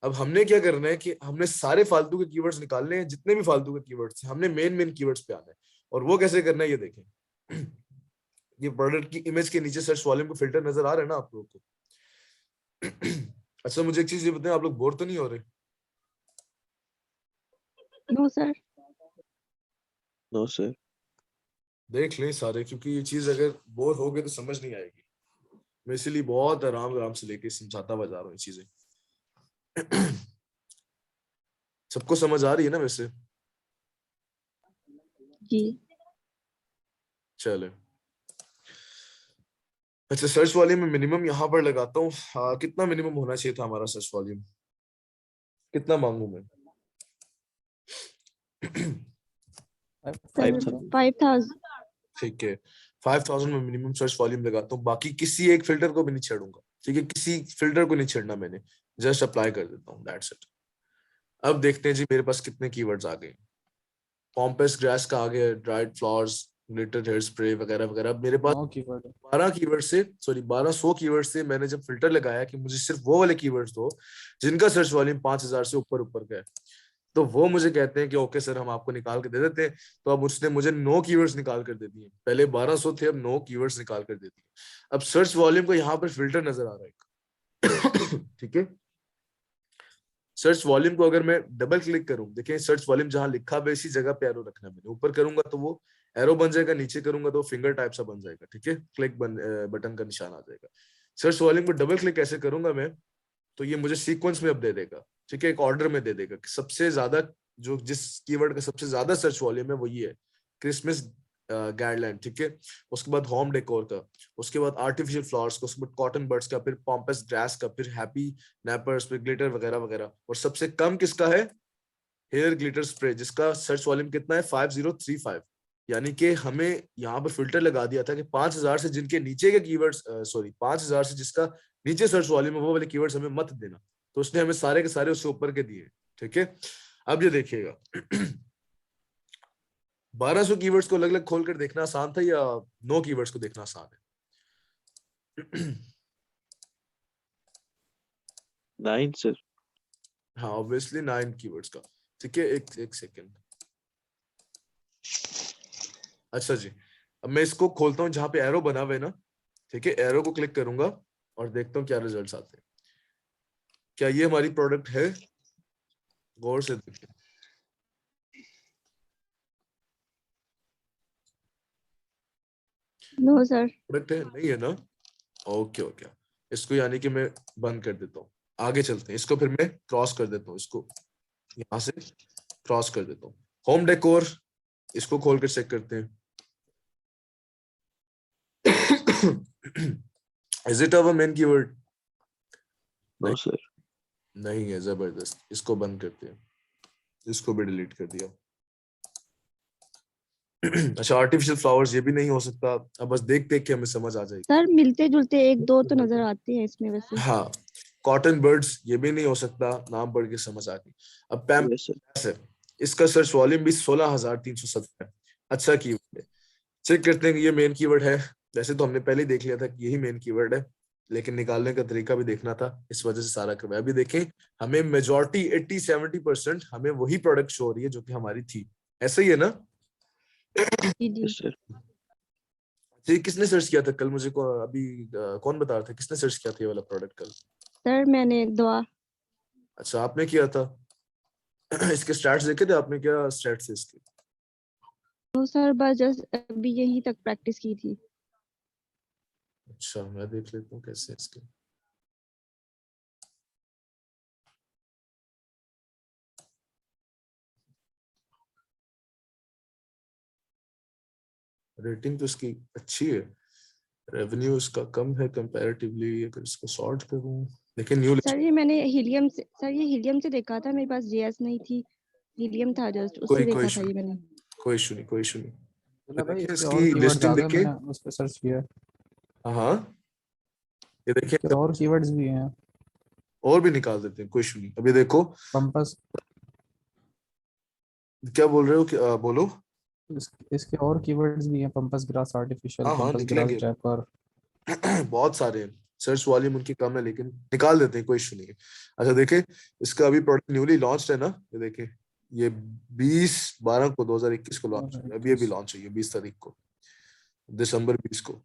अब हमने क्या करना है कि हमने सारे फालतू के कीवर्ड्स निकालने हैं, जितने भी फालतू के कीवर्ड्स हैं हमने मेन कीवर्ड्स पे आना है। और वो कैसे करना है ये देखें ये प्रोडक्ट की इमेज के नीचे सर्च वॉल्यूम को फिल्टर नजर आ रहा है ना आप लोगों को? अच्छा मुझे एक चीज ये बताएं, आप लोग बोर तो नहीं हो रहे? No sir. No, sir. देख लें सारे, क्योंकि ये चीज अगर बोर हो गए तो समझ नहीं आएगी। मैं इसीलिए बहुत आराम आराम से लेके समझाता हुआ जा रहा हूँ ये चीजें। सबको समझ आ रही है ना वैसे? जी। चले अच्छा, सर्च वॉल्यूम में मिनिमम यहाँ पर लगाता हूँ। कितना मिनिमम होना चाहिए था हमारा सर्च वॉल्यूम? कितना मांगू मैं? 5000। ठीक है, 5000 में मिनिमम सर्च वॉल्यूम लगाता हूँ। बाकी किसी एक फिल्टर को भी नहीं छेड़ूंगा। ठीक है, किसी फिल्टर को नहीं छेड़ना मैंने, जस्ट अप्लाई कर देता हूँ, दैट्स इट। अब देखते हैं जी मेरे पास कितने कीवर्ड्स आ गए। पॉम्पस ग्रास का आ गया, dried flowers, glitter hair spray वगैरह वगैरह। अब मेरे पास 9 कीवर्ड है। 1200 कीवर्ड से मैंने जब फिल्टर लगाया कि मुझे सिर्फ वो वाले कीवर्ड्स दो जिनका सर्च वॉल्यूम 5000 से ऊपर ऊपर का है, तो वो मुझे कहते हैं कि ओके सर हम आपको निकाल के दे देते हैं। तो अब उसने मुझे 9 कीवर्ड्स निकाल कर दे दिए। पहले 1200 थे, अब 9 कीवर्ड्स निकाल कर दे दिए। अब सर्च वॉल्यूम को यहाँ पर फिल्टर नजर आ रहा है। ठीक है, सर्च वॉल्यूम को अगर मैं डबल क्लिक करूं, देखिए सर्च वॉल्यूम जहां लिखा है इसी जगह पे एरो रखना है मैंने। ऊपर करूंगा तो वो एरो बन जाएगा, नीचे करूंगा तो फिंगर टाइप सा बन जाएगा। ठीक है, क्लिक बटन का निशान आ जाएगा। सर्च वॉल्यूम को डबल क्लिक कैसे करूंगा मैं, तो ये मुझे सीक्वेंस में अब दे देगा। ठीक है, एक ऑर्डर में दे देगा कि सबसे ज्यादा जो जिस कीवर्ड का सबसे ज्यादा सर्च वॉल्यूम है वो ये है, क्रिसमस गाइडलाइन। ठीक है, उसके बाद होम डेकोर का, उसके बाद आर्टिफिशियल फ्लावर्स का, उसके बाद कॉटन बर्ड्स का, फिर पॉम्पस ग्रास का, फिर हैप्पी नैपर्स, फिर ग्लिटर वगैरह वगैरह। और सबसे कम किसका है? हेयर ग्लिटर स्प्रे, जिसका सर्च वॉल्यूम कितना है? 5035। यानी कि हमें यहाँ पर फिल्टर लगा दिया था कि 5000 से जिनके नीचे के कीवर्ड्स, सॉरी 5000 से जिसका नीचे सर्च वॉल्यूम है वो वाले कीवर्ड्स हमें मत देना। तो उसने हमें सारे के सारे उससे ऊपर के दिए। ठीक है, अब ये देखिएगा 1200 कीवर्ड्स को अलग अलग खोल कर देखना आसान था या 9 कीवर्ड्स को देखना आसान है? 9, sir. हाँ ऑब्वियसली 9 कीवर्ड्स का। ठीक है, एक सेकेंड। अच्छा जी, अब मैं इसको खोलता हूँ जहां पे एरो बना हुआ है ना। ठीक है, एरो को क्लिक करूंगा और देखता हूँ क्या रिजल्ट्स आते हैं। क्या ये हमारी प्रोडक्ट है? गौर से देखिए। No sir. प्रोडक्ट है नहीं है ना? ओके ओके, इसको यानी कि मैं बंद कर देता हूँ। आगे चलते हैं, इसको फिर मैं क्रॉस कर देता हूँ, इसको यहाँ से क्रॉस कर देता हूँ। होम डेकोर, इसको खोल कर चेक करते हैं। Is it our main keyword? No, sir. नहीं है, जबरदस्त। इसको बंद करते हैं, इसको भी डिलीट कर दिया। अच्छा, आर्टिफिशियल फ्लावर्स ये भी नहीं हो सकता। अब बस देख देख के हमें समझ आ जाएगी। सर मिलते जुलते एक दो तो नजर आते हैं इसमें वैसे। हाँ, कॉटन बर्ड्स ये भी नहीं हो सकता, नाम पढ़ के समझ आ गई। अब पैम Yes, sir. है, इसका सर्च वॉल्यूम भी 16370 है। अच्छा कीवर्ड है। चेक करते हैं कि ये मेन कीवर्ड है। वैसे तो हमने पहले ही देख लिया था कि यही मेन कीवर्ड है, लेकिन निकालने का तरीका भी देखना था, इस वजह से सारा करवाया। अभी देखें, हमें मेजॉरिटी 80-70% हमें वही प्रोडक्ट शो हो रही है जो कि हमारी थी। ऐसा ही है ना? जी जी। Yes, sir. जी, किसने सर्च किया था कल? मुझे अभी कौन बता रहा था किसने सर्च किया था ये वाला प्रोडक्ट कल? सर मैंने दुआ। अच्छा, आपने किया था। इसके स्टैट्स देखे थे आपने? क्या स्टैट्स है इसके? नो सर, बस जस्ट अभी यहीं तक प्रैक्टिस की थी। अच्छा, मैं देख लेता हूँ कैसे इसके। रेटिंग तो इसकी अच्छी है, रेवेन्यू इसका कम है कंपैरेटिवली। अगर इसको सॉर्ट करूं देखिए न्यू सर ये मैंने हीलियम से देखा था, मेरे पास जेएस नहीं थी, हीलियम था जस्ट, उससे कोई देखा इशू था ये नहीं, मैंने। कोई इशू नहीं, कोई इशू नहीं। मतलब भाई देखिए इसके इसकी और कीवर्ड्स आ लिस्टिंग गए, देखिए। मैंने उस पर सर्च किया, हाँ ये देखिए, इसके और कीवर्ड्स भी हैं। और भी निकाल देते हैं, कोई इशू नहीं। अभी देखो पंपस, क्या बोल रहे हो कि बोलो। इसके और कीवर्ड्स भी हैं, पंपस ग्रास आर्टिफिशियल, हाँ हाँ पंपस ग्रास निकलेंगे। डेकर। बहुत सारे हैं, सर्च वॉल्यूम उनकी कम है लेकिन निकाल देते हैं, कोई इशू नहीं है। अच्छा देखे, इसका अभी प्रोडक्ट न्यूली लॉन्च है ना, ये देखे, ये 20/12 को 2021 को लॉन्च है, अभी लॉन्च है ये 20 तारीख को, दिसंबर 20 को।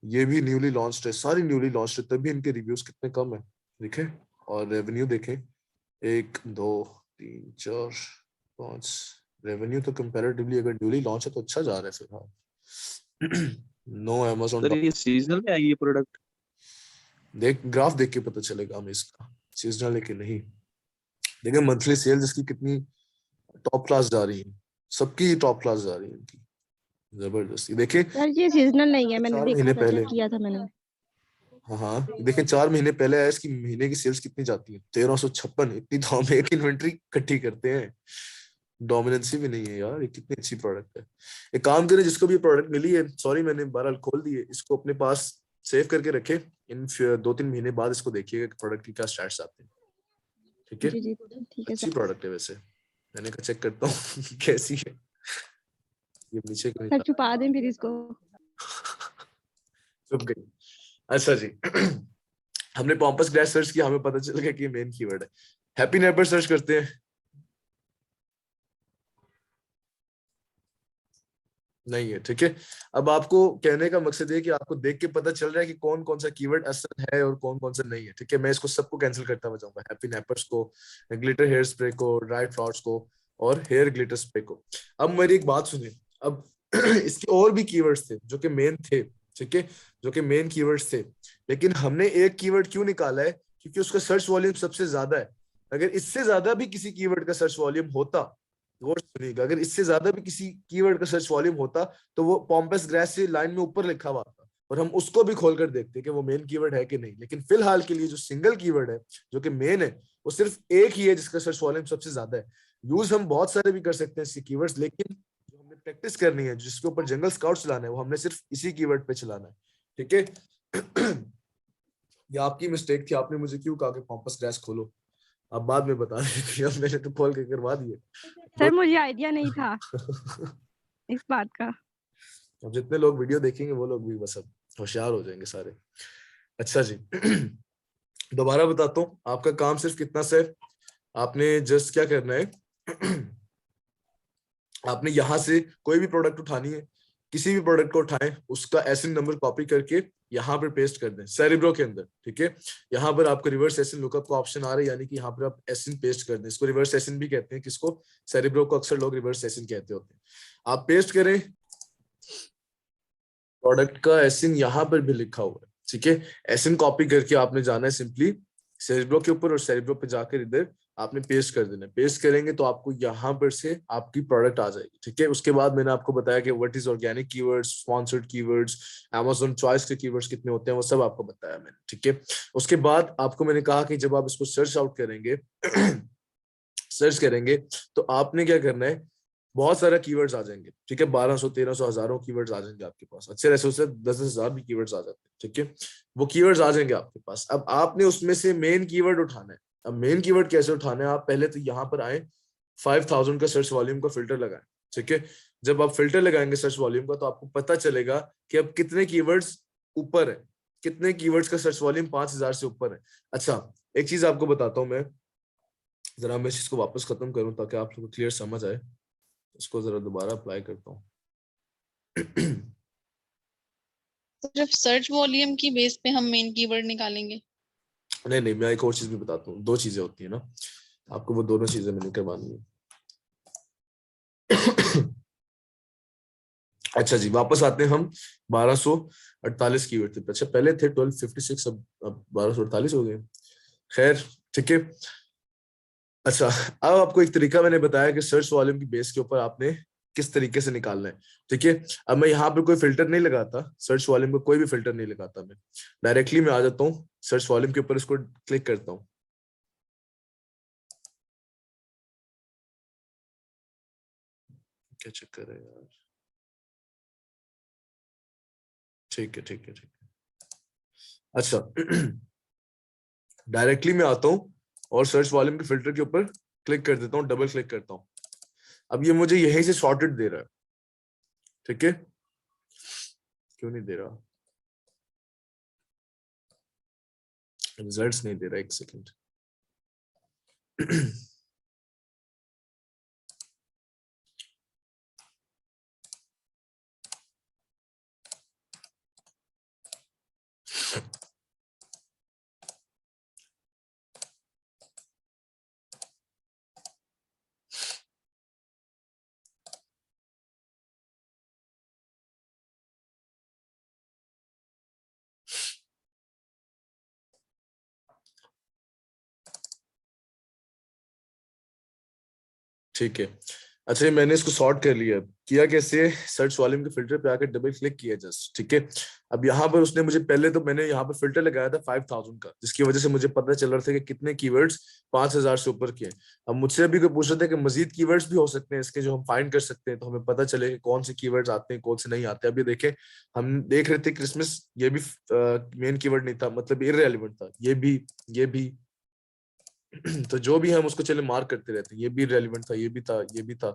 ये भी न्यूली लॉन्च है, सारी न्यूली लॉन्च है, तभी इनके रिव्यूज कितने कम है देखे। और रेवेन्यू देखें, 1 2 3 4 5 रेवेन्यू तो कंपैरेटिवली अगर न्यूली लॉन्च है तो अच्छा जा रहा है फिलहाल। No Amazon. सर ये सीजनल में आएगी ये प्रोडक्ट? देख ग्राफ देख के पता चलेगा हमें इसका सीजनल है कि नहीं। देखिए मंथली सेल जिसकी कितनी टॉप क्लास जा रही है, सबकी टॉप क्लास जा रही है इनकी, जबरदस्ती। देखिए सर ये सीजनल नहीं है, मैंने 4 देखा महीने था, पहले, चेक किया था मैंने। हाँ हाँ देखिए 4 महीने पहले आया, इसकी महीने की सेल्स कितनी जाती है, 1356। इतनी तो हम एक इन्वेंट्री इकट्ठी करते हैं, डोमिनेंसी भी नहीं है यार, ये कितनी अच्छी प्रोडक्ट है। एक काम करें, जिसको भी प्रोडक्ट मिली है, सॉरी मैंने बहरहाल खोल दी है, इसको अपने पास सेव करके रखे, इन 2-3 महीने बाद इसको देखिएगा कि प्रोडक्ट की क्या स्टैट्स आते हैं, ठीक है। जी जी ठीक है अच्छी सर। प्रोडक्ट है वैसे, मैंने कहा चेक करता हूँ कैसी है। ये नीचे क्यों सर नहीं छुपा दें फिर इसको। चुप गई। अच्छा जी। हमने पॉम्पस ग्रेस सर्च किया, हमें पता चल गया कि मेन कीवर्ड है। हैप्पी नेबर सर्च करते हैं, नहीं है, ठीक है। अब आपको कहने का मकसद है कि आपको देख के पता चल रहा है कि कौन कौन सा कीवर्ड असल है और कौन कौन सा नहीं है, ठीक है। मैं इसको सबको कैंसिल करता हुआ जाऊंगा, हैप्पी नेपर्स को, ग्लिटर हेयर स्प्रे को, ड्राई फ्लावर्स को और हेयर ग्लिटर स्प्रे को। अब मेरी एक बात सुनिए, अब इसके और भी कीवर्ड्स थे जो कि मेन थे, ठीक है, जो कि मेन कीवर्ड्स थे, लेकिन हमने एक कीवर्ड क्यों निकाला है, क्योंकि उसका सर्च वॉल्यूम सबसे ज्यादा है। अगर इससे ज्यादा भी किसी कीवर्ड का सर्च वॉल्यूम होता, गौर से सुनिएगा, अगर इससे ज्यादा भी किसी कीवर्ड का सर्च वॉल्यूम होता तो वो पॉम्पस ग्रेस से लाइन में ऊपर लिखा हुआ था और हम उसको भी खोलकर देखते कि वो मेन कीवर्ड है कि नहीं। लेकिन फिलहाल के लिए जो सिंगल कीवर्ड है जो कि मेन है, वो सिर्फ एक ही है जिसका सर्च वॉल्यूम सबसे ज्यादा है। यूज हम बहुत सारे भी कर सकते हैं इसके कीवर्ड्स, लेकिन जो हमने प्रैक्टिस करनी है, जिसके ऊपर जंगल स्काउट चलाना है, वो हमने सिर्फ इसी कीवर्ड पे चलाना है, ठीक है। ये आपकी मिस्टेक थी, आपने मुझे क्यों कहा कि पॉम्पस ग्रेस खोलो, अब बाद में बता रही थी, अब मैंने तो खोल के करवा दिए। सर मुझे आइडिया नहीं था इस बात का। अब जितने लोग वीडियो देखेंगे वो लोग भी बस अब होशियार हो जाएंगे सारे। अच्छा जी। दोबारा बताता हूँ, आपका काम सिर्फ कितना सा है, आपने जस्ट क्या करना है, आपने यहां से कोई भी प्रोडक्ट उठानी है, किसी भी प्रोडक्ट को उठाएं, उसका एसिन नंबर कॉपी करके यहाँ पर पेस्ट कर दें सेरिब्रो के अंदर, ठीक है। यहाँ पर आपको रिवर्स एसिन लुकअप का ऑप्शन आ रहा है, यानी कि यहाँ पर आप एसिन पेस्ट कर दें, इसको रिवर्स एसिन भी कहते हैं, किसको, सेरिब्रो को अक्सर लोग रिवर्स एसिन कहते होते हैं। आप पेस्ट करें, प्रोडक्ट का एसिन यहाँ पर भी लिखा हुआ है, ठीक है। एसिन कॉपी करके आपने जाना है सिंपली सेरिब्रो के ऊपर और सेरिब्रो पे जाकर इधर आपने पेस्ट कर देना है। पेस्ट करेंगे तो आपको यहाँ पर से आपकी प्रोडक्ट आ जाएगी, ठीक है। उसके बाद मैंने आपको बताया कि what is organic keywords, sponsored keywords, Amazon choice के कीवर्ड्स कितने होते हैं, वो सब आपको बताया मैंने, ठीक है। उसके बाद आपको मैंने कहा कि जब आप इसको सर्च आउट करेंगे सर्च करेंगे तो आपने क्या करना है, बहुत सारा कीवर्ड्स आ जाएंगे, ठीक है। 1200 1300 हजारों कीवर्ड्स आ जाएंगे आपके पास, अक्सर ऐसे उससे 10,000 भी कीवर्ड्स आ जाते हैं, ठीक है। वो कीवर्ड्स आ जाएंगे आपके पास। अब आपने उसमें से मेन कीवर्ड उठाना है। अब मेन कीवर्ड कैसे उठाना है, आप पहले तो यहाँ पर आए, 5000 का सर्च वॉल्यूम का फिल्टर लगाएं, ठीक है। जब आप फिल्टर लगाएंगे सर्च वॉल्यूम का तो आपको पता चलेगा कि अब कितने कीवर्ड्स ऊपर है, कितने कीवर्ड्स का सर्च वॉल्यूम 5000 से ऊपर है। अच्छा एक चीज आपको बताता हूँ मैं, जरा मैं इसको वापस खत्म करूं ताकि आप लोगों को क्लियर समझ आए, इसको जरा दोबारा अप्लाई करता हूँ। सिर्फ सर्च वॉल्यूम की बेस पे हम मेन कीवर्ड निकालेंगे? नहीं मैं एक और चीज भी बताता हूँ, 2 चीजें होती है ना, आपको वो दोनों चीजें मैंने करवानी है। अच्छा जी, वापस आते हैं हम 1248 कीवर्ड थे, अच्छा पहले थे 1256, अब 1248 हो गए, खैर ठीक है। अच्छा अब आपको एक तरीका मैंने बताया कि सर्च वॉल्यूम की बेस के ऊपर आपने किस तरीके से निकालना है। ठीक है, अब मैं यहाँ पे कोई फिल्टर नहीं लगाता, सर्च वॉल्यूम पे कोई भी फिल्टर नहीं लगाता, मैं डायरेक्टली मैं आ जाता हूँ सर्च वॉल्यूम के ऊपर, इसको क्लिक करता हूँ। क्या चक्कर है यार, ठीक है ठीक है ठीक है। अच्छा डायरेक्टली मैं आता हूँ और सर्च वॉल्यूम के फिल्टर के ऊपर क्लिक कर देता हूँ, डबल क्लिक करता हूँ। अब ये मुझे यहीं से सॉर्टेड दे रहा है। ठीक है, क्यों नहीं दे रहा, रिजल्ट्स नहीं दे रहा, एक सेकंड। ठीक है, अच्छा ये मैंने इसको सॉर्ट कर लिया। किया कैसे, सर्च वॉल्यूम के फिल्टर पे आकर डबल क्लिक किया जस्ट। ठीक है, अब यहाँ पर उसने मुझे, पहले तो मैंने यहाँ पर फिल्टर लगाया था 5000 का, जिसकी वजह से मुझे पता चल रहा था कि कितने कीवर्ड्स 5000 से ऊपर के हैं। अब मुझसे अभी कोई पूछ रहा था कि मजीद कीवर्ड्स भी हो सकते हैं इसके, जो हम फाइंड कर सकते हैं, तो हमें पता चले कि कौन से कीवर्ड्स आते हैं कौन से नहीं आते। अभी देखें, हम देख रहे थे क्रिसमस, ये भी मेन कीवर्ड नहीं था, मतलब इररिलेवेंट था, ये भी तो जो भी हम उसको चले मार्क करते रहते हैं, ये भी रेलिवेंट था, ये भी था, ये भी था।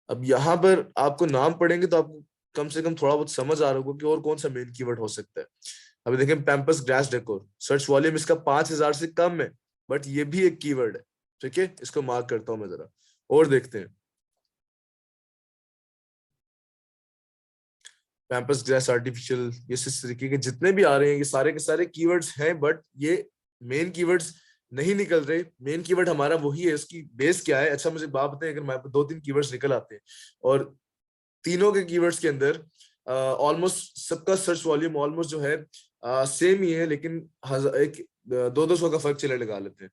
अब यहाँ पर आपको नाम पढ़ेंगे तो आपको कम से कम थोड़ा बहुत समझ आ रहा होगा कि और कौन सा मेन कीवर्ड हो सकता है। अभी देखें, pampas grass decor, search volume इसका 5000 से कम है, बट ये भी एक कीवर्ड है। ठीक है, इसको मार्क करता हूं मैं जरा, और देखते हैं। पैम्पस ग्रास आर्टिफिशियल, ये इस तरीके के जितने भी आ रहे हैं, ये सारे के सारे कीवर्ड्स हैं, बट ये मेन कीवर्ड्स नहीं निकल रहे। मेन कीवर्ड हमारा वही है, उसकी बेस क्या है। अच्छा मुझे बात बताएं, अगर हमारे 2-3 कीवर्ड्स निकल आते हैं और तीनों के कीवर्ड्स के अंदर ऑलमोस्ट सबका सर्च वॉल्यूम ऑलमोस्ट जो है सेम ही है, लेकिन 200 का फर्क चले लगा लेते हैं।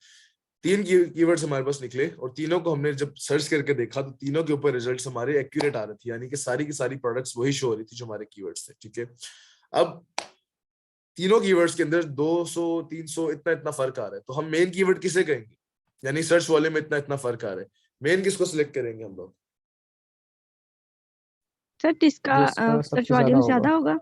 3 कीवर्ड्स हमारे पास निकले और तीनों को हमने जब सर्च करके देखा तो तीनों के ऊपर रिजल्ट्स हमारे एक्यूरेट आ रहे थे, यानी कि सारी की सारी प्रोडक्ट्स वही शो हो रही थी जो हमारे कीवर्ड्स थे। ठीक है, अब तीनों कीवर्ड्स के अंदर 200-300 इतना फर्क आ रहा है, तो हम मेन कीवर्ड किसे कहेंगे, यानी सर्च वॉल्यूम में इतना फर्क आ रहा है, मेन किसको सिलेक्ट करेंगे हम लोग? सर जिसका जिसका सर्च सबसे ज्यादा वॉल्यूम होगा। ज्यादा होगा।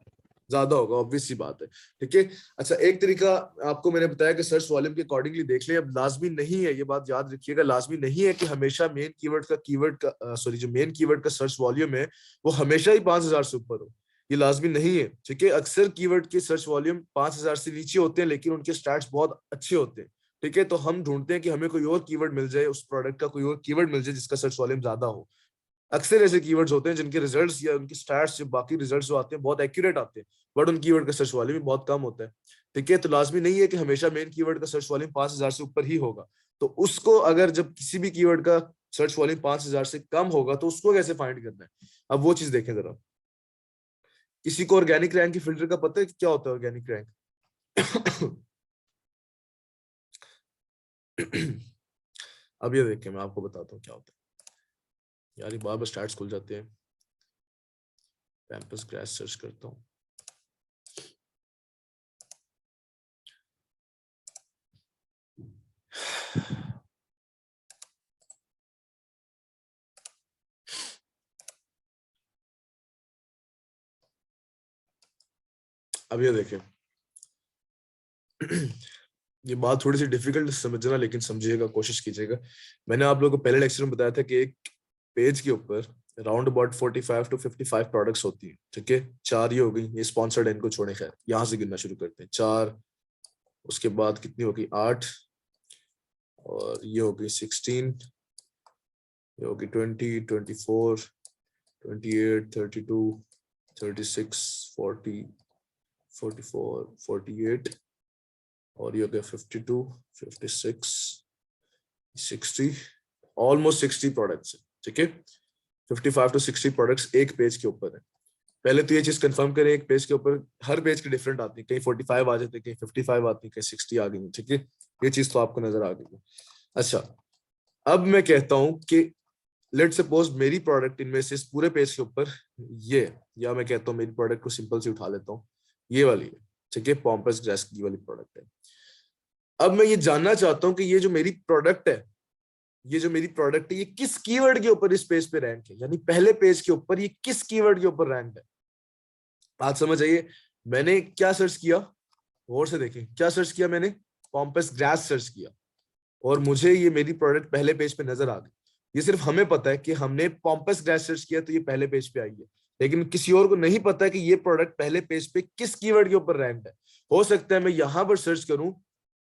ज्यादा होगा, ऑब्वियस सी बात है। ठीक है, अच्छा एक तरीका आपको मैंने बताया कि सर्च वॉल्यूम के अकॉर्डिंगली देख ले। अब लाजमी नहीं है, ये बात याद रखिएगा, लाजमी नहीं है कि हमेशा मेन कीवर्ड का जो मेन कीवर्ड का सर्च वॉल्यूम है वो हमेशा ही 5000 से ऊपर हो, ये लाजमी नहीं है। ठीक है, अक्सर कीवर्ड के सर्च वॉल्यूम 5000 से नीचे होते हैं, लेकिन उनके स्टैट्स बहुत अच्छे होते हैं। ठीक है, तो हम ढूंढते हैं कि हमें कोई और कीवर्ड मिल जाए, उस प्रोडक्ट का कोई और कीवर्ड मिल जाए जिसका सर्च वॉल्यूम ज्यादा हो। अक्सर ऐसे कीवर्ड्स होते हैं जिनके रिजल्ट्स या उनकी स्टैट्स, जो बाकी रिजल्ट्स जो आते हैं बहुत एक्यूरेट आते हैं, बट उन कीवर्ड का सर्च वॉल्यूम भी बहुत कम होता है। ठीक है, तो लाजमी नहीं है कि हमेशा मेन कीवर्ड का सर्च वॉल्यूम 5000 से ऊपर ही होगा। तो उसको अगर जब किसी भी कीवर्ड का सर्च वॉल्यूम 5000 से कम होगा तो उसको कैसे फाइंड करना है, अब वो चीज देखें जरा। किसी को ऑर्गेनिक रैंक की फिल्टर का पता है कि क्या होता है ऑर्गेनिक रैंक? अब ये देखिए, मैं आपको बताता हूँ क्या होता है। यार ये बार बार स्टार्ट्स खुल जाते हैं, पैम्पस ग्रास सर्च करता हूँ। अब ये देखें, ये बात थोड़ी सी डिफिकल्ट समझना, लेकिन समझिएगा, कोशिश कीजिएगा। मैंने आप लोगों को पहले लेक्चर में बताया था कि एक पेज के ऊपर अराउंड अबाउट 45 to 55 प्रोडक्ट्स होती हैं। ठीक है, 4 ये हो गई, ये स्पॉन्सर्ड है, इनको छोड़े, खैर यहाँ से गिनना शुरू करते हैं। 4, उसके बाद कितनी होगी, 8, और ये होगी 16, ये होगी 20, 24, 28, 32, 36, 40, 44, 48, और ये हो गया 52, 56, 60, ऑलमोस्ट 60 प्रोडक्ट्स है। ठीक है, 55 to 60 प्रोडक्ट्स एक पेज के ऊपर है। पहले तो ये चीज कंफर्म करें, एक पेज के ऊपर हर पेज की डिफरेंट आती है, कहीं 45 आ जाते हैं, कहीं 55 आती है, कहीं 60 आ गई। ठीक है, ये चीज तो आपको नजर आ गई है। अच्छा, अब मैं कहता हूं कि लेट सपोज मेरी प्रोडक्ट इनमें से इस पूरे पेज के ऊपर ये, या मैं कहता हूँ मेरी प्रोडक्ट को सिंपल से उठा लेता हूँ, ये वाली है, ठीक है, पॉम्पस ग्रास की वाली प्रोडक्ट है। अब मैं ये जानना चाहता हूँ कि ये जो मेरी प्रोडक्ट है, ये जो मेरी प्रोडक्ट है, ये किस कीवर्ड के ऊपर इस पेज पे रैंक है, यानी पहले पेज के ऊपर ये किस कीवर्ड के ऊपर रैंक है। बात समझ आइए, मैंने क्या सर्च किया, और से देखें क्या सर्च किया मैंने, पॉम्पस ग्रास सर्च किया, और मुझे ये मेरी प्रोडक्ट पहले पेज पे नजर आ गई। ये सिर्फ हमें पता है कि हमने पॉम्पस ग्रास सर्च किया तो ये पहले पेज पे आई है, लेकिन किसी और को नहीं पता है कि ये प्रोडक्ट पहले पेज पे किस कीवर्ड के ऊपर रैंक है। हो सकता है मैं यहाँ पर सर्च करूं,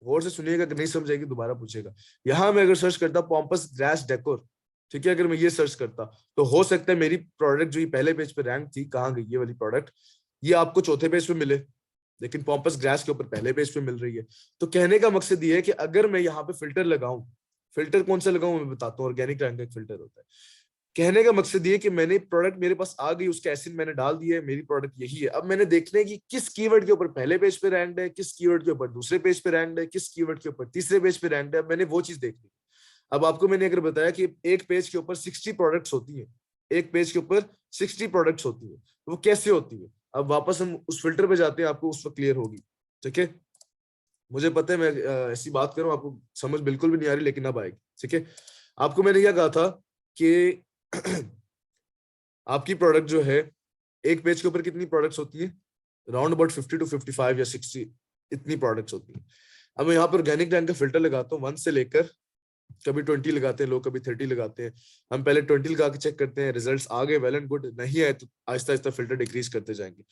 और से सुनिएगा कि नहीं समझेगी दोबारा पूछेगा, यहाँ मैं अगर सर्च करता पॉम्पस ग्रास डेकोर, ठीक है, अगर मैं ये सर्च करता तो हो सकता है मेरी प्रोडक्ट जो ये पहले पेज पे रैंक थी, कहाँ गई ये वाली प्रोडक्ट, ये आपको चौथे पेज पे मिले, लेकिन पॉम्पस ग्रास के ऊपर पहले पेज पे मिल रही है। तो कहने का मकसद ये है कि अगर मैं यहाँ पे फिल्टर लगाऊं, फिल्टर कौन सा लगाऊं मैं बताता हूँ, ऑर्गेनिक रैंक का एक फिल्टर होता है। कहने का मकसद ये कि मैंने प्रोडक्ट मेरे पास आ गई, उसका एसिन मैंने डाल दिया है, मेरी प्रोडक्ट यही है। अब मैंने देखना है कि किस कीवर्ड के ऊपर पहले पेज पे रैंक्ड है, किस कीवर्ड के ऊपर दूसरे पेज पे रैंक्ड है, किस कीवर्ड के ऊपर तीसरे पेज पे रैंक्ड है। मैंने वो चीज देखनी। अब आपको मैंने अगर बताया कि एक पेज के ऊपर 60 प्रोडक्ट्स होती है, एक पेज के ऊपर 60 प्रोडक्ट्स होती है, तो वो कैसे होती है, अब वापस हम उस फिल्टर पे जाते हैं, आपको उस वक्त क्लियर होगी, ठीक है। मुझे पता है मैं ऐसी बात करूं, आपको समझ बिल्कुल भी नहीं आ रही, लेकिन अब आएगी, ठीक है। आपको मैंने क्या कहा था कि आपकी प्रोडक्ट जो है, एक पेज के ऊपर कितनी प्रोडक्ट्स होती है, राउंड अबाउट 50 to 55 या 60 इतनी प्रोडक्ट्स होती है। अब मैं यहाँ पर ऑर्गेनिक रैंक का फिल्टर लगाता हूँ, 1 से लेकर कभी 20 लगाते हैं लोग, कभी 30 लगाते हैं। हम पहले 20 लगा के चेक करते हैं, रिजल्ट्स आ गए वेल एंड गुड, नहीं आए तो आहिस्ता आहिस्ता फिल्टर डिक्रीज करते जाएंगे।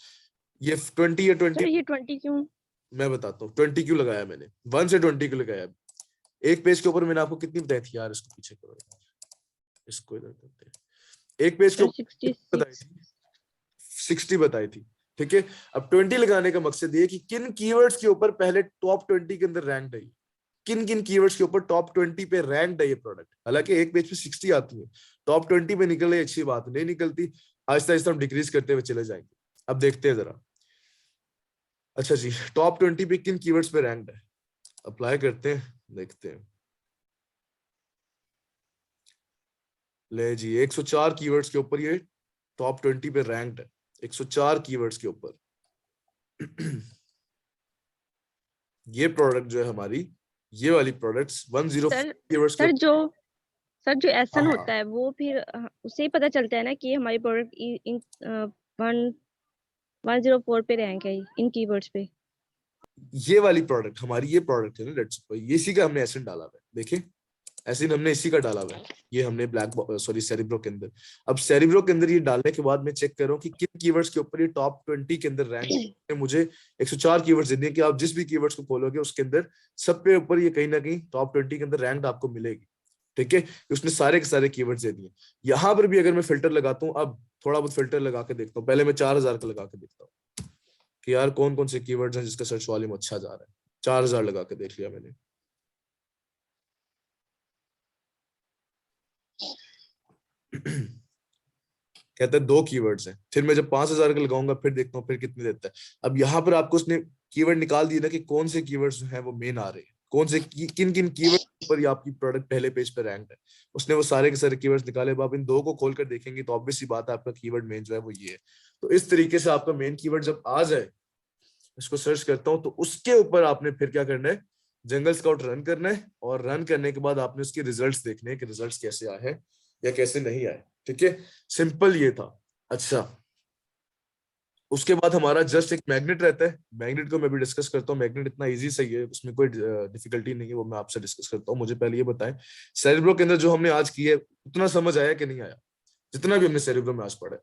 ये 20 या 20, सर ये 20 क्यों? मैं बताता हूँ 20 क्यों लगाया मैंने, 1 से 20 क्यों लगाया। एक पेज के ऊपर मैंने आपको कितनी बताई थी यार, इसको पीछे करो यार, इसको इधर करते हैं। एक पेज के ऊपर 60 बताई थी, ठीक है। अब 20 लगाने का मकसद ये कि किन कीवर्ड्स के ऊपर पहले टॉप 20 के अंदर रैंक है, किन किन कीवर्ड्स के ऊपर टॉप 20 पे रैंक्ड है ये प्रोडक्ट। हालांकि एक पेज पे 60 आती है, टॉप 20 पे निकले अच्छी बात, नहीं निकलती आहिस्ता आहिस्ता हम डिक्रीज करते हुए चले जाएंगे। अब देखते हैं जरा, अच्छा जी, टॉप 20 पे किन कीवर्ड्स पे रैंक्ड है, अप्लाई करते हैं, देखते हैं। ले जी, 104 कीवर्ड्स के ऊपर ये टॉप 20 पे रैंक्ड है, 104 कीवर्ड्स के ऊपर। ये प्रोडक्ट जो है हमारी, ये वाली प्रोडक्ट्स 104 कीवर्ड्स के, सर जो एसन होता है वो फिर उससे ही पता चलता है ना कि हमारी प्रोडक्ट इन 104 पे रैंक है इन कीवर्ड्स पे। ये वाली प्रोडक्ट हमारी, ये प्रोडक्ट है ना, लेट्स ये इसी का हमने एसिड डाला हुआ है, देखिए एसिड हमने इसी का डाला हुआ है, ये हमने सेरिब्रो के अंदर। अब सेरिब्रो के अंदर ये डालने के बाद मैं चेक कर रहा हूँ कि किन कीवर्ड्स के ऊपर ये टॉप 20 के अंदर रैंक है। मुझे 104 कीवर्ड्स दे दिए कि आप जिस भी कीवर्ड्स को खोलोगे उसके अंदर सब पे ऊपर ये कहीं ना कहीं टॉप 20 के अंदर रैंक आपको मिलेगी, ठीक है। उसने सारे के सारे कीवर्ड्स दे दिए। यहाँ पर भी अगर मैं फिल्टर लगाता हूँ, अब थोड़ा बहुत फिल्टर लगा के देखता हूँ, पहले मैं 4000 का लगा के देखता हूँ कि यार कौन कौन से कीवर्ड्स हैं जिसका सर्च वॉल्यूम अच्छा जा रहा है। 4000 लगा के देख लिया मैंने, कहता है 2 कीवर्ड्स हैं। फिर मैं जब 5000 का लगाऊंगा फिर देखता हूँ फिर कितने देता है। अब यहाँ पर आपको उसने कीवर्ड निकाल दिया ना कि कौन से कीवर्ड्स जो हैं वो मेन आ रहे हैं, कौन से किन किन कीवर्ड पर ये आपकी प्रोडक्ट पहले पेज पर रैंक है। उसने वो सारे के सारे कीवर्ड्स निकाले। अब आप इन 2 को खोलकर देखेंगे तो ऑब्वियस सी बात है आपका कीवर्ड मेन जो है वो ये है। तो इस तरीके से आपका मेन कीवर्ड जब आ जाए, इसको सर्च करता हूँ, तो उसके ऊपर आपने फिर क्या करना है, जंगल स्काउट रन करना है, और रन करने के बाद आपने उसके रिजल्ट्स देखने हैं कि रिजल्ट्स कैसे आए हैं या कैसे नहीं आए, ठीक है। सिंपल ये था। अच्छा, उसके बाद हमारा जस्ट एक मैग्नेट रहता है, मैग्नेट को मैं भी डिस्कस करता हूँ। मैग्नेट इतना इजी सही है, उसमें कोई डिफिकल्टी नहीं है, वो मैं आपसे डिस्कस करता हूँ। मुझे पहले ये बताएं, सेरिब्रो के अंदर जो हमने आज की है उतना समझ आया कि नहीं आया, जितना भी हमने सेरिब्रो में आज पढ़ा है?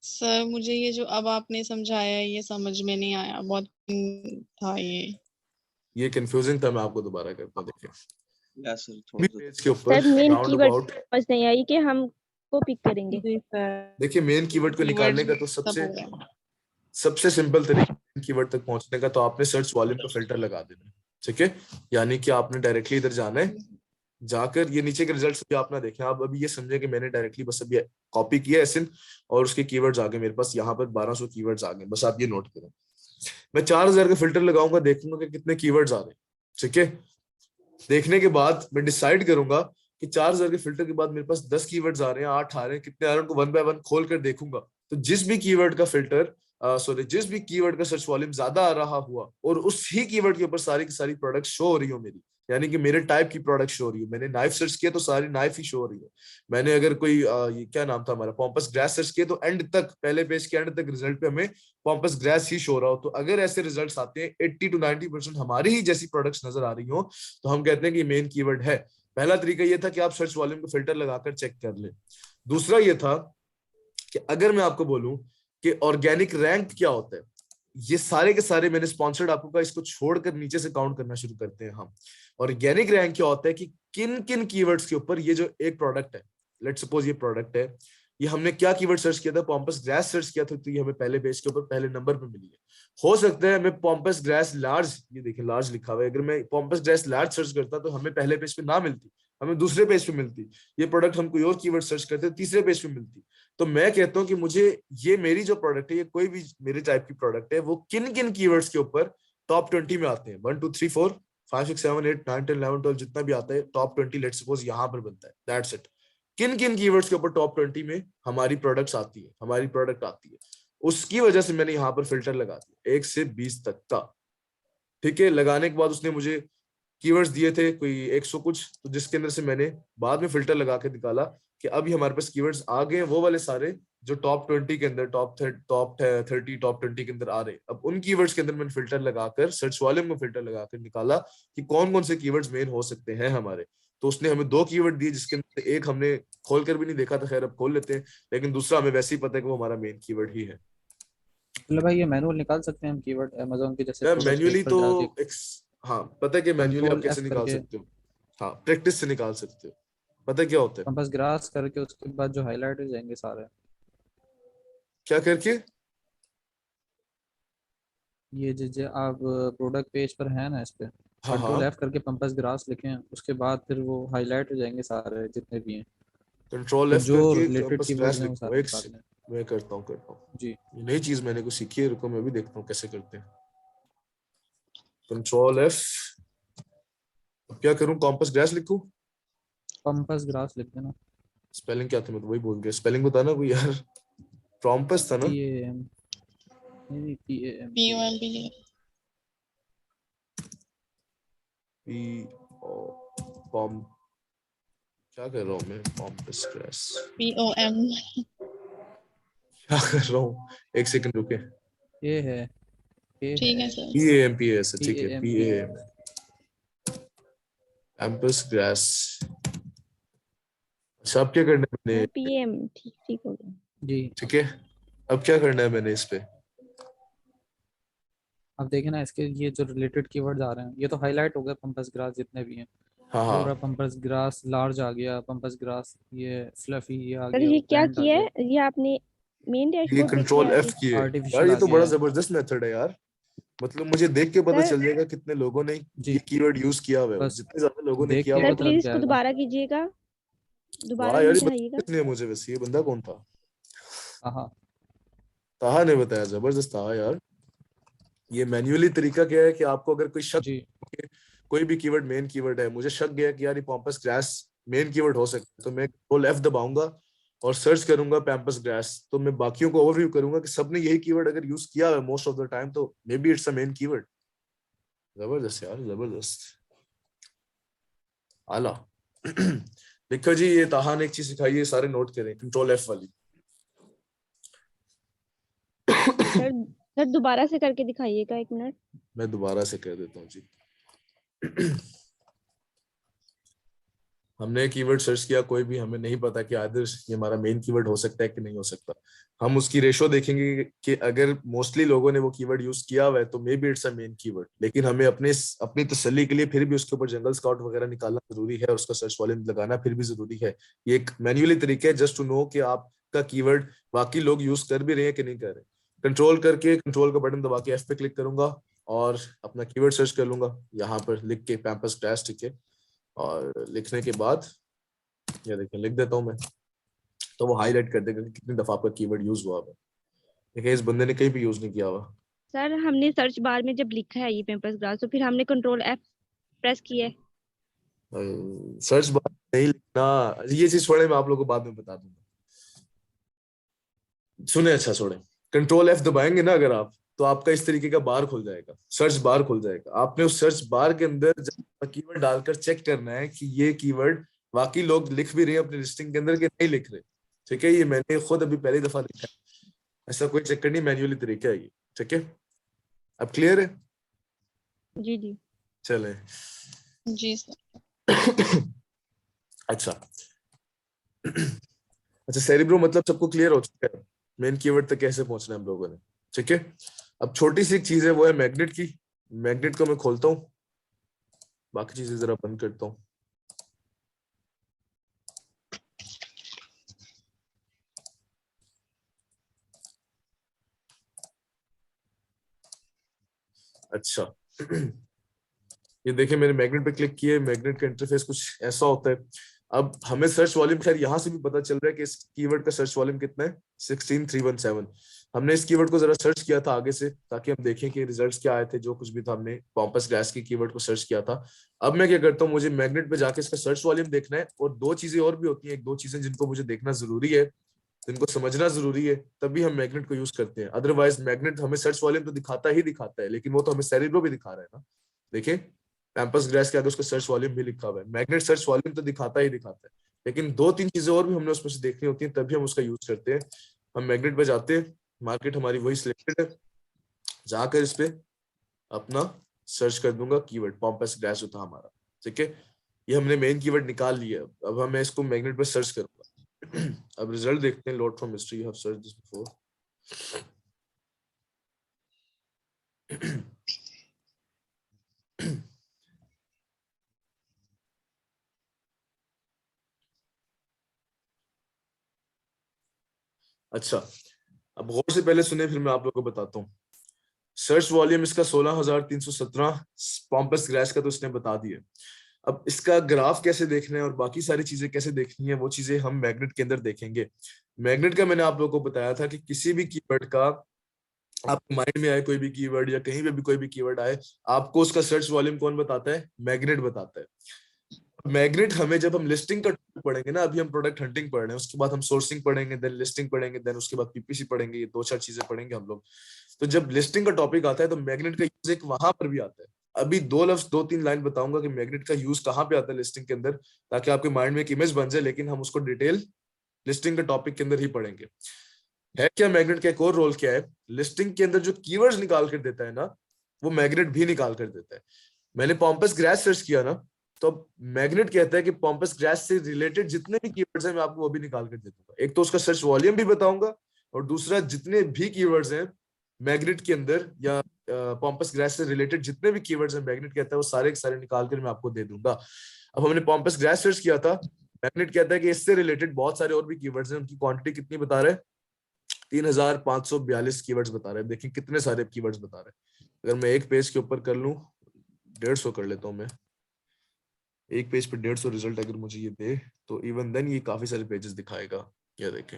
सर मुझे ये जो अब आपने समझाया है ये समझ में नहीं आया, बहुत था ये कंफ्यूजिंग था। मैं आपको दोबारा करता हूँ, देखिए यस सर, थोड़ा सा पेज के ऊपर sir main round keyword about, समझ नहीं आई कि हम को पिक करेंगे। जी सर। देखिए मेन कीवर्ड को निकालने का तो सबसे सिंपल तरीका कीवर्ड तक पहुंचने का, तो आपने सर्च वॉल्यूम का फिल्टर लगा देना, ठीक है। यानी कि आपने डायरेक्टली इधर जाना है, जाकर ये नीचे के रिजल्ट्स भी आप ना देखें। आप अभी ये समझे कि मैंने डायरेक्टली बस अभी कॉपी किया एसिन और उसके कीवर्ड्स आ गए मेरे पास, यहाँ पर 1200 कीवर्ड्स आ गए, बस आप ये नोट करें। मैं 4000 का फिल्टर लगाऊंगा, देखूंगा कि कितने कीवर्ड्स आ रहे हैं, ठीक है। देखने के बाद मैं डिसाइड करूंगा कि 4000 के फिल्टर के बाद मेरे पास 10 कीवर्ड्स आ रहे हैं, 8 आ रहे हैं, कितने आ रहे हैं, उनको वन बाय वन खोल कर देखूंगा, तो जिस भी कीवर्ड का फिल्टर जिस भी कीवर्ड का सर्च वॉल्यूम ज्यादा आ रहा हुआ और उस ही कीवर्ड के ऊपर सारी की सारी प्रोडक्ट शो हो रही हो मेरी, यानी कि मेरे टाइप की प्रोडक्ट शो हो रही है। मैंने नाइफ सर्च किया तो सारी नाइफ ही शो हो रही है। मैंने अगर कोई ये क्या नाम था हमारा, पॉम्पस ग्रास सर्च किया तो एंड तक, पहले पेज के एंड तक रिजल्ट पे हमें पॉम्पस ग्रास ही शो हो रहा हो। तो अगर ऐसे रिजल्ट्स आते हैं 80 to 90% हमारी ही जैसी प्रोडक्ट्स नजर आ रही हो, तो हम कहते हैं कि मेन कीवर्ड है। पहला तरीका ये था कि आप सर्च वॉल्यूम को फिल्टर लगाकर चेक कर ले। दूसरा ये था कि अगर मैं आपको बोलूं कि ऑर्गेनिक रैंक क्या होता है, ये सारे के सारे मैंने स्पॉन्सर्ड आपको कहा, इसको छोड़कर नीचे से काउंट करना शुरू करते हैं हम। ऑर्गेनिक रैंक क्या होता है कि किन किन कीवर्ड्स के ऊपर ये जो एक प्रोडक्ट है, लेट्स सपोज ये प्रोडक्ट है, ये हमने क्या कीवर्ड सर्च किया था, पॉम्पस ग्रास सर्च किया था, तो ये हमें पहले पेज के ऊपर पहले नंबर पे मिली है। हो सकता है हमें पॉम्पस ग्रास लार्ज, ये देखिए लार्ज लिखा हुआ है, अगर मैं पॉम्पस ग्रास लार्ज सर्च करता तो हमें पहले पेज पे ना मिलती, हमें दूसरे पेज पे मिलती। ये प्रोडक्ट हम कोई और कीवर्ड सर्च करते तीसरे पेज पे मिलती। तो मैं कहता हूँ कि मुझे ये मेरी जो प्रोडक्ट है, ये कोई भी मेरे टाइप की प्रोडक्ट है, वो किन किन कीवर्ड्स के ऊपर टॉप 20 में आते हैं, 1 2 3 4 5 6 7 8 9 10 11 12 जितना भी आता है टॉप 20 लेट्स सपोज यहाँ पर बनता है, दैट्स इट। किन किन कीवर्ड्स के ऊपर टॉप 20 में हमारी प्रोडक्ट्स आती है, हमारी प्रोडक्ट आती है, उसकी वजह से मैंने यहाँ पर फिल्टर लगा दिया 1 से 20 तक का। ठीक है, लगाने के बाद उसने मुझे कीवर्ड्स दिए थे कोई 100 कुछ, तो जिसके अंदर से मैंने बाद में फिल्टर लगा के निकाला कि अभी हमारे पास कीवर्ड्स आ गए वो वाले सारे जो टॉप 20 के अंदर, टॉप 30, टॉप 20 के अंदर आ रहे। अब उन कीवर्ड्स के अंदर मैंने फिल्टर लगाकर, सर्च वॉल्यूम में फिल्टर लगाकर निकाला कि कौन कौन से कीवर्ड्स मेन हो सकते हैं हमारे। तो उसने हमें 2 कीवर्ड दिए, जिसके अंदर एक हमने खोल कर भी नहीं देखा था, खैर अब खोल लेते हैं, लेकिन दूसरा हमें वैसे ही पता है कि वो हमारा मेन कीवर्ड ही है। मतलब भाई ये मैनुअल निकाल सकते हैं हम कीवर्ड अमेज़न के जैसे प्रोडक्ट मैन्युअली पेज पर तो जाके हाँ पता है कि मैन्युअली आप कंट्रोल कैसे एफ निकाल करके सकते हो, हाँ प्रैक्टिस से निकाल सकते हो। पता है क्या होता है, कंपास ग्रास करके उसके बाद जो हाईलाइट हो जाएंगे सारे, क्या करके, ये जो आप प्रोडक्ट पेज पर है ना, इस पे हाँ कंट्रोल हाँ एफ करके पंपस ग्रास लिखें, उसके बाद फिर वो हाईलाइट हो जाएंगे सारे जितने भी हैं, कंट्रोल फिर एफ जो करके रिलेटेड कैंपस कीवर्ड्स ग्रास हैं वो लिखो, सारे एक निकाल सेकंड लें। मैं करता हूँ जी ये नई चीज मैंने कुछ सीखी है, रुको मैं भी देखता हूँ कैसे करते हैं। कंट्रोल एफ, क्या करूँ, कॉम्पस ग्रास लिखूं, पंपस ग्रास लिख देना, स्पेलिंग क्या था, मैं तो वही बोल गया, स्पेलिंग बताना कोई यार, प्रॉम्पस था ना, PAM नहीं PAM POMP पी ओ पॉम, क्या कर रहा हूँ मैं, पॉम्पस ग्रास POM क्या कर रहा हूँ, एक सेकंड रुके, ये है ये ठीक है है सर। PAMPS ठीक है, PAM PAM कैंपस ग्रास। अच्छा अब क्या करना है मैंने, पीएम ठीक ठीक हो गया। जी। ठीक है अब क्या करना है मैंने इस पे, अब देखें ना इसके ये जो रिलेटेड कीवर्ड्स आ रहे हैं, ये तो हाईलाइट हो गए पंपस ग्रास जितने भी हैं, हाँ पूरा हाँ पंपस ग्रास लार्ज आ गया, पंपस ग्रास ये फ्लफी ये आ सर गया, ये क्या प्लांट आ किया गया, है, ये आपने मेन ये डैशबोर्ड पे कंट्रोल किया एफ है? की है यार, आर्टिफिशियल ये आ तो गया बड़ा है। जबरदस्त मेथड है यार, मतलब मुझे देख के पता सर चल जाएगा कितने लोगों ने जी ये कीवर्ड यूज किया हुआ है, बस जितने ज्यादा लोगों ने देख किया के हुआ सर है। पता लग प्लीज इसको जाएगा। दोबारा कीजिएगा, वाह दोबारा यार, ये समझाइएगा। किसने मुझे, वैसे ये बंदा कौन था, हाँ ताहा ने बताया, जबरदस्त ताहा यार। ये मैन्युअली तरीका क्या है कि आपको अगर कोई शक, जी कोई भी कीवर्ड मेन कीवर्ड है, मुझे शक गया कि यार ये पॉम्पस ग्रास मेन कीवर्ड हो सकता है, तो मैं कंट्रोल एफ दबाऊंगा और सर्च करूंगा पैम्पस ग्रास, तो मैं बाकियों को ओवरव्यू करूंगा कि सबने यही कीवर्ड अगर यूज किया है मोस्ट ऑफ द टाइम, तो may be it's a main keyword. जबरदस्त यार, जबरदस्त, आला। देखो जी, ये ताहा ने एक चीज सिखाई है, सारे नोट करें, कंट्रोल एफ वाली। सर सर दोबारा से करके दिखाइएगा, 1 मिनट। मैं दोबारा से कह देता हूँ जी। हमने कीवर्ड सर्च किया कोई भी, हमें नहीं पता कि आदर ये हमारा मेन कीवर्ड हो सकता है कि नहीं हो सकता। हम उसकी रेशो देखेंगे कि अगर मोस्टली लोगों ने वो कीवर्ड यूज किया हुआ है तो may be it's a main keyword, लेकिन हमें अपनी तसल्ली के लिए फिर भी उसके ऊपर जंगल स्काउट वगैरह निकालना जरूरी है और उसका सर्च वॉल्यूम लगाना फिर भी जरूरी है। ये एक मैन्युअली तरीका है जस्ट टू नो कि आपका कीवर्ड बाकी लोग यूज कर भी रहे हैं कि नहीं कर रहे। कंट्रोल करके कंट्रोल का बटन दबा के एफ पे क्लिक करूंगा और अपना कीवर्ड सर्च कर लूंगा, यहाँ पर लिख के पैम्पस ग्रास, ठीक है, और लिखने के बाद ये देखिए लिख देता हूं मैं, तो वो हाईलाइट कर देगा कि कितनी दफा आपका कीवर्ड यूज हुआ है। देखिए इस बंदे ने कहीं भी यूज नहीं किया हुआ। सर हमने सर्च बार में जब लिखा है ये पैम्पर्स ग्रास, तो फिर हमने कंट्रोल एफ प्रेस किया है। सर्च बार नहीं लिखना, ये चीज छोड़े, मैं आप लोगों को बाद में बता दूंगा। सुने, अच्छा छोड़े, कंट्रोल F दबाएंगे ना अगर आप, तो आपका इस तरीके का बार खुल जाएगा, सर्च बार खुल जाएगा। आपने उस सर्च बार के अंदर कीवर्ड डालकर चेक करना है कि ये कीवर्ड वाकई लोग लिख भी रहे हैं अपनी लिस्टिंग के अंदर कि नहीं लिख रहे। ठीक है, ये मैंने खुद अभी पहली दफा लिखा है, ऐसा कोई चेक करनी, मैन्युअली तरीका है ये। ठीक है, अब क्लियर है? जी जी। जी सर। अच्छा अच्छा, सेरिब्रो मतलब सबको क्लियर हो चुका है मेन कीवर्ड तक कैसे पहुंचना है हम लोगों ने। ठीक है, अब छोटी सी एक चीज है, वो है मैग्नेट की। मैग्नेट को मैं खोलता हूँ, बाकी चीजें जरा बंद करता हूँ। अच्छा ये देखिए, मैंने मैग्नेट पे क्लिक किया, मैग्नेट का इंटरफेस कुछ ऐसा होता है। अब हमें सर्च वॉल्यूम, खैर यहाँ से भी पता चल रहा है कि इस कीवर्ड का सर्च वॉल्यूम कितना है, 16317। हमने इस कीवर्ड को जरा सर्च किया था आगे से, ताकि हम देखें कि रिजल्ट्स क्या आए थे, जो कुछ भी था हमने पॉम्पस गैस की कीवर्ड को सर्च किया था। अब मैं क्या करता हूँ, मुझे मैग्नेट पे जाके इसका सर्च वॉल्यूम देखना है, और दो चीजें और भी होती हैं, एक दो चीजें जिनको मुझे देखना जरूरी है, जिनको समझना जरूरी है, तभी हम मैग्नेट को यूज करते हैं। अदरवाइज मैग्नेट हमें सर्च वॉल्यूम तो दिखाता ही दिखाता है, लेकिन वो तो हमें सेरिब्रो भी दिखा रहा है ना। देखिए, पैम्पस ग्रास के आगे उसका सर्च वॉल्यूम भी लिखा हुआ है, मैग्नेट सर्च वॉल्यूम तो दिखाता ही दिखाता है, लेकिन दो तीन चीजें और भी हमने उसमें से देखनी होती हैं, तभी हम उसका यूज करते हैं। हम मैग्नेट पे जाते हैं, मार्केट हमारी वही सिलेक्टेड है, जाकर इस पे अपना सर्च कर दूंगा कीवर्ड पॉम्पस ग्रास जो था हमारा। ठीक है, ये हमने मेन कीवर्ड निकाल लिया। अब मैं इसको मैग्नेट पे सर्च करूंगा। अब रिजल्ट देखते हैं, load from history, you have search this before. अच्छा, अब गौर से पहले सुने, फिर मैं आप लोगों को बताता हूँ। सर्च वॉल्यूम इसका 16,317, पॉम्पस ग्रास का तो इसने बता दिया। अब इसका ग्राफ कैसे देखना है और बाकी सारी चीजें कैसे देखनी है, वो चीजें हम मैग्नेट के अंदर देखेंगे। मैग्नेट का मैंने आप लोगों को बताया था कि किसी भी कीवर्ड का, आपके माइंड में आए कोई भी कीवर्ड या कहीं पे भी कोई भी कीवर्ड आए, आपको उसका सर्च वॉल्यूम कौन बताता है? मैग्नेट बताता है। मैग्नेट हमें, जब हम लिस्टिंग का पढ़ेंगे ना, अभी हम प्रोडक्ट हंटिंग पढ़ रहे हैं, उसके बाद हम सोर्सिंग पढ़ेंगे, देन लिस्टिंग पढ़ेंगे, देन उसके बाद पीपीसी पढ़ेंगे, ये दो चार चीजें पढ़ेंगे हम लोग। तो जब लिस्टिंग का टॉपिक आता है तो मैग्नेट का यूज एक वहां पर भी आता है। अभी दो तीन लाइन बताऊंगा कि मैग्नेट का यूज कहाँ पे आता है लिस्टिंग के अंदर, ताकि आपके माइंड में एक इमेज बन जाए, लेकिन हम उसको डिटेल लिस्टिंग के टॉपिक के अंदर ही पढ़ेंगे। है क्या मैग्नेट का एक और रोल क्या है? लिस्टिंग के अंदर जो कीवर्ड्स निकाल कर देता है ना, वो मैग्नेट भी निकाल कर देता है। मैंने पॉम्पस ग्रास सर्च किया ना, तो मैग्नेट कहता है कि पॉम्पस ग्रास से रिलेटेड जितने भी कीवर्ड्स हैं मैं आपको वो भी निकाल कर दे दूंगा। एक तो उसका सर्च वॉल्यूम भी बताऊंगा, और दूसरा जितने भी कीवर्ड्स हैं मैग्नेट के अंदर या पॉम्पस ग्रास से रिलेटेड जितने भी कीवर्ड्स हैं, मैग्नेट कहता है वो सारे के सारे निकाल कर मैं आपको दे दूंगा। अब हमने पॉम्पस ग्रास सर्च किया था, मैग्नेट कहता है कि इससे रिलेटेड बहुत सारे और भी कीवर्ड्स हैं, उनकी क्वांटिटी कितनी बता रहे हैं? 3,542 कीवर्ड्स बता रहे हैं। देखिए कितने सारे कीवर्ड्स बता रहे हैं। अगर मैं एक पेज के ऊपर कर लूं, 150 कर लेता हूं मैं, एक पेज पे 150 रिजल्ट अगर मुझे ये दे, तो इवन देन ये काफी सारे पेजेस दिखाएगा। ये देखें,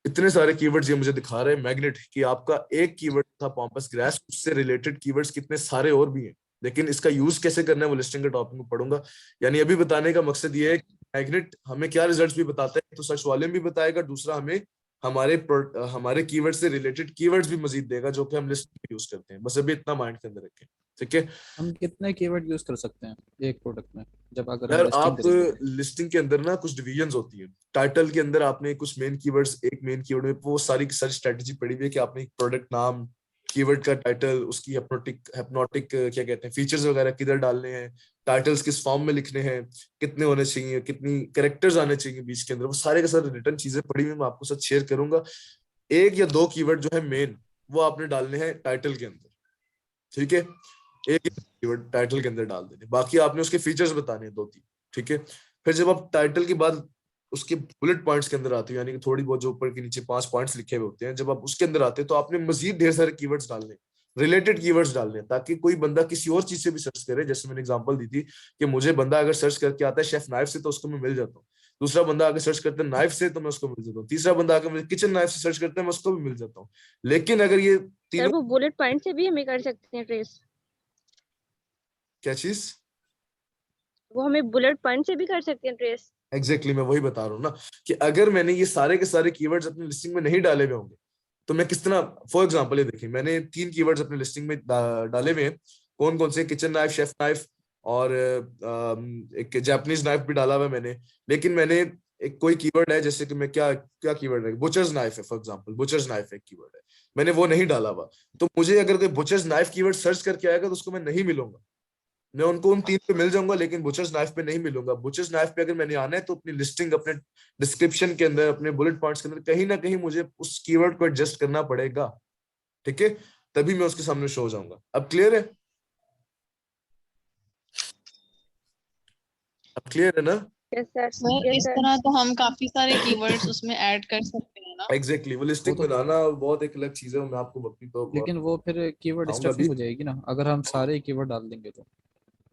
इतने सारे कीवर्ड्स ये मुझे दिखा रहे हैं मैग्नेट, कि आपका एक कीवर्ड था पॉम्पस ग्रास, उससे रिलेटेड कीवर्ड्स कितने सारे और भी हैं। लेकिन इसका यूज कैसे करना है वो लिस्टिंग के टॉपिक में पढ़ूंगा। यानी अभी बताने का मकसद ये है कि मैग्नेट हमें क्या रिजल्ट्स भी बताता है, तो सर्च वॉल्यूम भी बताएगा, दूसरा हमें हमारे कीवर्ड से रिलेटेड कीवर्ड्स भी मजीद देगा, जो कि हम लिस्ट में यूज करते हैं। बस अभी इतना माइंड के अंदर रखें। ठीक है, हम कितने कीवर्ड यूज कर सकते हैं एक प्रोडक्ट में, जब अगर हम यार लिस्टिंग आप करेंगे? लिस्टिंग के अंदर ना कुछ डिवीजन्स होती है। टाइटल के अंदर आपने कुछ मेन कीवर्ड्स, एक मेन कीवर्ड में वो सारी की सारी स्ट्रेटजी पड़ी हुई है कि आपने एक प्रोडक्ट नाम, कीवर्ड का टाइटल, उसकी हिप्नोटिक क्या कहते हैं फीचर्स वगैरह किधर डालने हैं, टाइटल्स किस फॉर्म में लिखने हैं, कितने होने चाहिए, कितनी कैरेक्टर्स आने चाहिए बीच के अंदर, वो सारे के सारे रिटर्न चीजें पड़ी हुई मैं आपको साथ शेयर करूंगा। एक या दो कीवर्ड जो है मेन, वो आपने डालने हैं टाइटल के अंदर। ठीक है, एक कीवर्ड टाइटल के अंदर डाल देने, बाकी आपने उसके फीचर्स बताने हैं दो तीन। ठीक है, फिर जब आप टाइटल के बाद उसके बुलेट पॉइंट्स के अंदर आते हो, यानी कि थोड़ी बहुत जो ऊपर के नीचे 5 पॉइंट्स लिखे हुए होते हैं, जब आप उसके अंदर आते हैं तो आपने मजीद ढेर सारे कीवर्ड्स डालने, रिलेटेड कीवर्ड्स डालने हैं, ताकि कोई बंदा किसी और चीज से भी सर्च करे। जैसे मैंने एग्जांपल दी थी कि मुझे बंदा अगर सर्च करके आता है शेफ नाइफ से, तो उसको मैं मिल जाता हूँ। दूसरा बंदा अगर सर्च करता है नाइफ से, तो मैं उसको मिल जाता हूँ। तीसरा बंदा अगर किचन नाइफ से सर्च करता है, मैं उसको भी मिल जाता हूँ। लेकिन अगर ये सर तीनों, वो बुलेट पॉइंट से भी हमें कर सकते हैं ट्रेस? क्या चीज? वो हमें बुलेट पॉइंट से भी कर सकते हैं ट्रेस। एग्जैक्टली मैं वही बता रहा हूँ ना कि अगर मैंने ये सारे के सारे कीवर्ड्स अपनी लिस्टिंग में नहीं डाले हुए होंगे तो मैं किस तरह, फॉर एग्जांपल ये देखिए मैंने 3 कीवर्ड्स अपनी लिस्टिंग में डाले हुए हैं। कौन कौन से? किचन नाइफ, शेफ नाइफ और एक जापानीज नाइफ भी डाला हुआ है मैंने। लेकिन मैंने एक कोई कीवर्ड है, जैसे कि मैं क्या क्या कीवर्ड है, बुचर्स नाइफ है फॉर एग्जांपल, बुचर्स नाइफ एक कीवर्ड है, मैंने वो नहीं डाला हुआ। तो मुझे अगर कोई बुचर्स नाइफ कीवर्ड सर्च करके आएगा तो उसको मैं नहीं मिलूंगा। मैं उनको उन 3 पे मिल जाऊंगा लेकिन बुचर्स नाइफ पे नहीं मिलूंगा। बुचर्स नाइफ पे अगर मैंने आना है तो अपनी लिस्टिंग, अपने डिस्क्रिप्शन के अंदर, अपने बुलेट पॉइंट्स के अंदर कहीं ना कहीं मुझे उस कीवर्ड को एडजस्ट करना पड़ेगा। ठीक है, तभी मैं उसके सामने शो हो जाऊंगा। अब क्लियर है? अब क्लियर है ना? यस सर, सर यस इस सर। तरह तो हम काफी सारे कीवर्ड्स उसमें ऐड कर सकते हैं ना। एग्जैक्टली वो लिस्टिंग वो तो- बनाना बहुत एक अलग चीज है, मैं आपको अपनी तो लेकिन वो फिर कीवर्ड बताऊंगा स्टफिंग अभी। हो जाएगी ना, अगर हम सारे कीवर्ड डाल देंगे तो।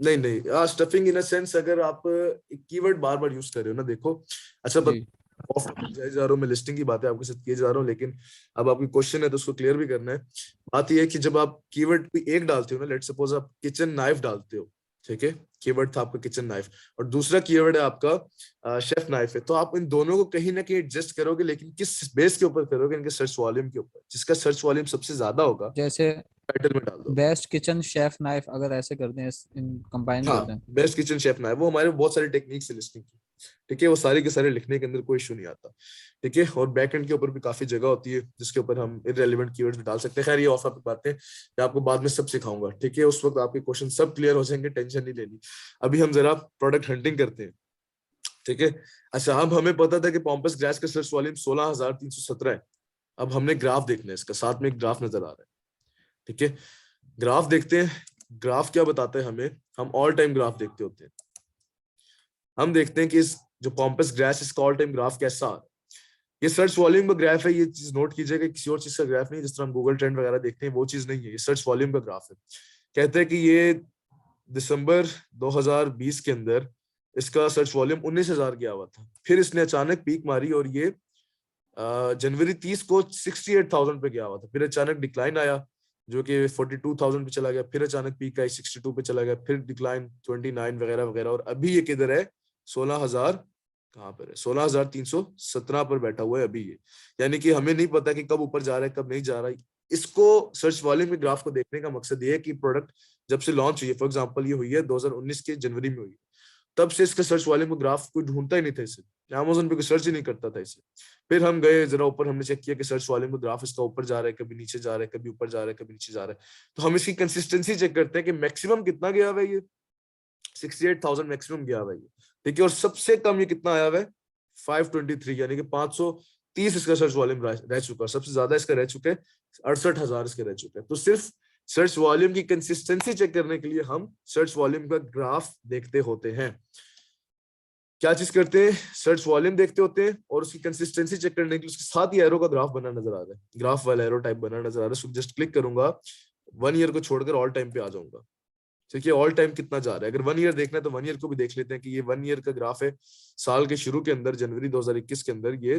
नहीं नहीं, स्टफिंग इन अ सेंस, अगर आप कीवर्ड बार बार यूज कर रहे हो ना, देखो अच्छा जी ऑफ जाए जा रहा हूँ मैं, लिस्टिंग की बातें आपके साथ किए जा रहा हूँ, लेकिन अब आपकी क्वेश्चन है तो उसको क्लियर भी करना है। बात यह है कि जब आप कीवर्ड कोई एक डालते हो ना, लेट सपोज आप किचन नाइफ डालते हो, ठीक है, कीवर्ड था आपका किचन नाइफ, और दूसरा कीवर्ड है आपका शेफ नाइफ है, तो आप इन दोनों को कहीं ना कहीं एडजस्ट करोगे, लेकिन किस बेस के ऊपर करोगे? इनके सर्च वॉल्यूम के ऊपर। जिसका सर्च वॉल्यूम सबसे ज्यादा होगा जैसे टाइटल में डाल दो। बेस्ट किचन शेफ नाइफ अगर ऐसे कर दें, इन कंबाइन कर दें। हाँ, बेस्ट किचन शेफ नाइफ, वो हमारे बहुत सारी टेक्निक्स है लिस्टिंग की। ठीक है, वो सारे के सारे लिखने के अंदर कोई इशू नहीं आता। ठीक है, और बैक एंड के ऊपर भी काफी जगह होती है जिसके ऊपर हम इररेलेवेंट कीवर्ड्स भी डाल सकते हैं। खैर ये ऑफ टॉपिक बातें मैं आपको बाद में सब सिखाऊंगा। ठीक है, उस वक्त आपके क्वेश्चन सब क्लियर हो जाएंगे, टेंशन नहीं लेनी। अभी हम जरा प्रोडक्ट हंटिंग करते हैं। ठीक है, अच्छा अब हमें पता था कि पॉम्पस ग्रैस का सर्च वॉल्यूम 16,317 है। अब हमने ग्राफ देखना है इसका, साथ में एक ग्राफ नजर आ रहा है। ठीक है, ग्राफ देखते हैं। ग्राफ क्या बताता है हमें? हम ऑल टाइम ग्राफ देखते होते हैं। हम देखते हैं कि इस जो पॉम्पस ग्रास, इसका ऑल टाइम ग्राफ कैसा आ रहा है। ये सर्च वॉल्यूम का ग्राफ है, ये चीज नोट कीजिएगा, किसी और चीज का ग्राफ नहीं, जिस तरह हम गूगल ट्रेंड वगैरह देखते हैं वो चीज नहीं है, ये सर्च वॉल्यूम का ग्राफ है। कहते हैं कि ये दिसंबर 2020 के अंदर इसका सर्च वॉल्यूम 19,000 गया हुआ था, फिर इसने अचानक पीक मारी और ये जनवरी 30 को 68,000 पे गया हुआ था, फिर अचानक डिक्लाइन आया जो कि 42,000 पे चला गया, फिर अचानक पीक आई 62 पे चला गया, फिर डिक्लाइन 29 वगैरह वगैरह, और अभी ये किधर है? 16,000 कहाँ पर है? 16,317 पर बैठा हुआ है अभी ये। यानी कि हमें नहीं पता कि कब ऊपर जा रहा है कब नहीं जा रहा है। इसको सर्च वॉल्यूम के ग्राफ को देखने का मकसद ये है कि प्रोडक्ट जब से लॉन्च हुई है, फॉर एग्जांपल ये हुई है 2019 के जनवरी में हुई है, तब से इसका सर्च वॉल्यूम का ग्राफ कोई ढूंढता ही नहीं था इसे, अमेज़न पे कोई सर्च ही नहीं करता था इसे। फिर हम गए जरा ऊपर, हमने चेक किया कि सर्च वॉल्यूम का ग्राफ इसका ऊपर जा रहा है, कभी नीचे जा रहा है, कभी ऊपर जा रहा है, कभी नीचे जा रहा है। तो हम इसकी कंसिस्टेंसी चेक करते हैं कि मैक्सिमम कितना गया हुआ है ये, 68,000 मैक्सिमम गया हुआ है ये। ठीक है, और सबसे कम ये कितना आया हुआ है? 523, यानी कि 530 इसका सर्च वॉल्यूम रह चुका है। सबसे ज्यादा इसका रह चुका है 68,000 इसके रह चुके हैं। तो सिर्फ सर्च वॉल्यूम की कंसिस्टेंसी चेक करने के लिए हम सर्च वॉल्यूम का ग्राफ देखते होते हैं। क्या चीज करते हैं? सर्च वॉल्यूम देखते होते हैं और उसकी कंसिस्टेंसी चेक करने के लिए उसके साथ ही एरो का ग्राफ बना नजर आ रहा है, ग्राफ वाला एरो टाइप बना नजर आ रहा है। उसको जस्ट क्लिक करूंगा, 1 ईयर को छोड़कर ऑल टाइम पे आ जाऊंगा। ठीक है, ऑल टाइम कितना जा रहा है? अगर 1 ईयर देखना है तो 1 ईयर को भी देख लेते हैं कि ये 1 ईयर का ग्राफ है। साल के शुरू के अंदर जनवरी 2021 के अंदर ये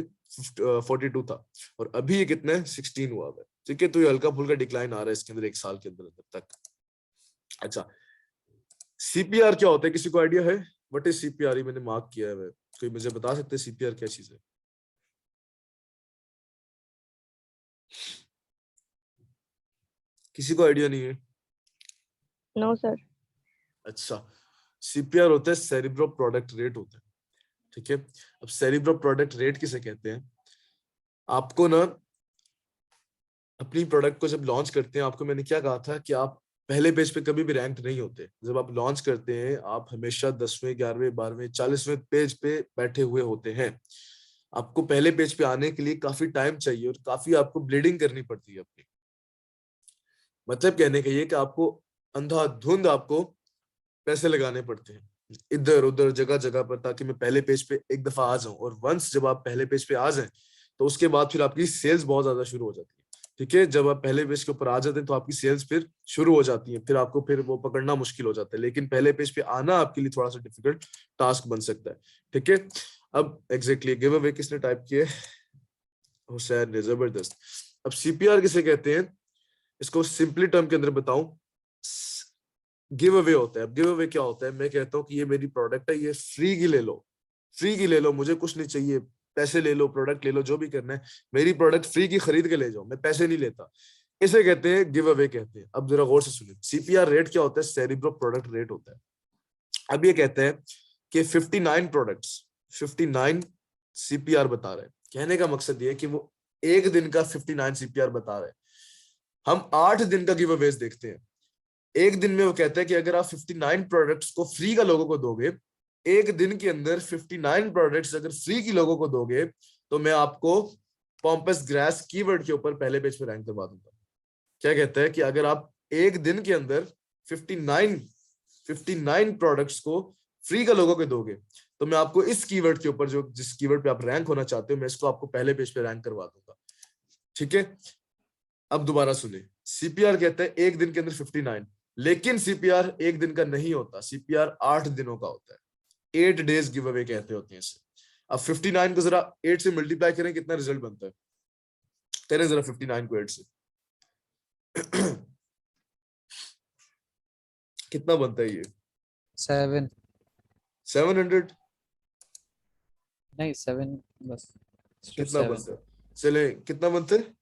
42 था और अभी ये कितना है? 16 हुआ है। ठीक है, तो ये हल्का फुल्का डिक्लाइन आ रहा है इसके अंदर 1 साल के अंदर तक। अच्छा, सीपीआर क्या होता है? किसी को आइडिया है? What is CPR? ये मैंने मार्क किया है, कोई मुझे बता सकते हैं सीपीआर क्या चीज है? किसी को आइडिया नहीं है? No sir. अच्छा, सीपीआर होता है सेरिब्रो प्रोडक्ट रेट होता है। ठीक है, अब सेरिब्रो प्रोडक्ट रेट किसे कहते हैं? आपको ना अपनी प्रोडक्ट को जब लॉन्च करते हैं, आपको मैंने क्या कहा था कि आप पहले पेज पे कभी भी रैंक नहीं होते। जब आप लॉन्च करते हैं आप हमेशा 10वें 11वें 12वें 40वें पेज पे बैठे हुए होते हैं। आपको पहले पेज पे आने के लिए काफी टाइम चाहिए और काफी आपको ब्लीडिंग करनी पड़ती है अपनी। मतलब कहने का ये कि आपको अंधाधुंध आपको पैसे लगाने पड़ते हैं इधर उधर जगह जगह पर, ताकि मैं पहले पेज पे एक दफा आ जाऊं। और वंस जब आप पहले पेज पे आ जाएं तो उसके बाद फिर आपकी सेल्स बहुत ज्यादा शुरू हो जाती है। ठीक है, जब आप पहले पेज के ऊपर आ जाते हैं तो आपकी सेल्स फिर शुरू हो जाती है, फिर आपको फिर वो पकड़ना मुश्किल हो जाता है। लेकिन पहले पेज पे आना आपके लिए थोड़ा सा डिफिकल्ट टास्क बन सकता है। ठीक है, अब एग्जैक्टली गिव अवे किसने टाइप किया? हुसैन ने, जबरदस्त। अब सीपीआर किसे कहते हैं? इसको सिंपली टर्म के अंदर बताऊं, गिव अवे होता है। अब गिव अवे क्या होता है, मैं कहता हूँ कि ये मेरी प्रोडक्ट है, ये फ्री की ले लो, फ्री की ले लो, मुझे कुछ नहीं चाहिए, पैसे ले लो, प्रोडक्ट ले लो, जो भी करना है, मेरी प्रोडक्ट फ्री की खरीद के ले जाओ, मैं पैसे नहीं लेता। इसे कहते हैं गिव अवे कहते हैं। अब जरा गौर से सुनिए, सीपीआर रेट क्या होता है, सेरिब्रो प्रोडक्ट रेट होता है। अब ये कहते हैं कि 59 प्रोडक्ट्स, 59 सीपीआर बता रहे हैं। कहने का मकसद ये है कि वो एक दिन का 59 सीपीआर बता रहे हैं। हम 8 दिन का गिव अवेज देखते हैं। एक दिन में वो कहता है कि अगर आप 59 प्रोडक्ट्स को फ्री का लोगों को दोगे, एक दिन के अंदर 59 प्रोडक्ट्स अगर फ्री की लोगों को दोगे, तो मैं आपको पॉम्पस ग्रास कीवर्ड के ऊपर पहले पेज पे रैंक करवा दूंगा। क्या कहता है कि अगर आप एक दिन के अंदर 59 प्रोडक्ट्स को फ्री का लोगों को दोगे, तो मैं आपको इस कीवर्ड के ऊपर, जो जिस कीवर्ड पे आप रैंक होना चाहते हो, मैं इसको आपको पहले पेज पे रैंक करवा दूंगा। ठीक है, अब दोबारा सुनिए, सीपीआर कहता है एक दिन के अंदर 59, लेकिन सीपीआर एक दिन का नहीं होता, सीपीआर 8 दिनों का होता है। 8 डेज गिव अवे कहते होते हैं इसे। अब 59 को जरा 8 से मल्टीप्लाई करें, कितना रिजल्ट बनता है, करें जरा 59 को 8 से कितना बनता है ये? 7 700। नहीं 7 बस, सिर्फ कितना 7 बनता है, चले कितना बनता है?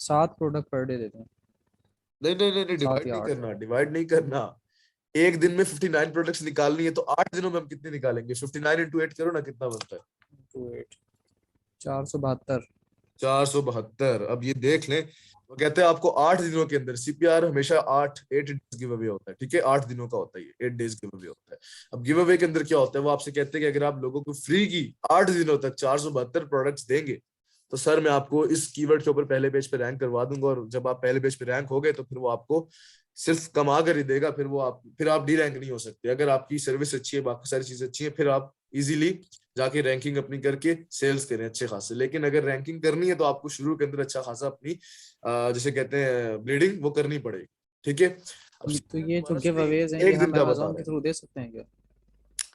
7 प्रोडक्ट पर डे देते हैं। नहीं नहीं नहीं, डिवाइड 7 या नहीं 8 करना, डिवाइड नहीं करना। एक दिन में 59 प्रोडक्ट्स निकालनी है, तो 8 दिनों में हम कितने निकालेंगे? 59 इंटू 8 करो ना, कितना बनता है? 28 472। 472। अब ये देख लें, वो कहते हैं आपको 8 दिनों के अंदर, सीपीआर हमेशा 8 डेज गिव अवे होता है। ठीक है, 8 दिनों का होता है ये, 8 डेज गिव अवे होता है। अब गिव अवे के अंदर क्या होता है, वो आपसे कहते हैं कि अगर आप लोगों को फ्री की 8 दिनों तक 472 प्रोडक्ट्स देंगे, तो सर मैं आपको इस कीवर्ड के ऊपर पहले पेज पे रैंक करवा दूंगा। और जब आप पहले पेज पे रैंक हो गए, तो फिर वो आपको सिर्फ कमा कर ही देगा, फिर आप डी रैंक नहीं हो सकते। अगर आपकी सर्विस अच्छी है, बाकी सारी चीजें अच्छी है, फिर आप इजीली जाके रैंकिंग अपनी करके सेल्स करें अच्छे खासे। लेकिन अगर रैंकिंग करनी है, तो आपको शुरू के अंदर अच्छा खासा अपनी जैसे कहते हैं ब्लीडिंग, वो करनी पड़ेगी। ठीक है, तो ये जो गिव अवेज हैं, एक ये दिन हम का बता Amazon रहे के हैं थ्रू दे सकते हैं क्या?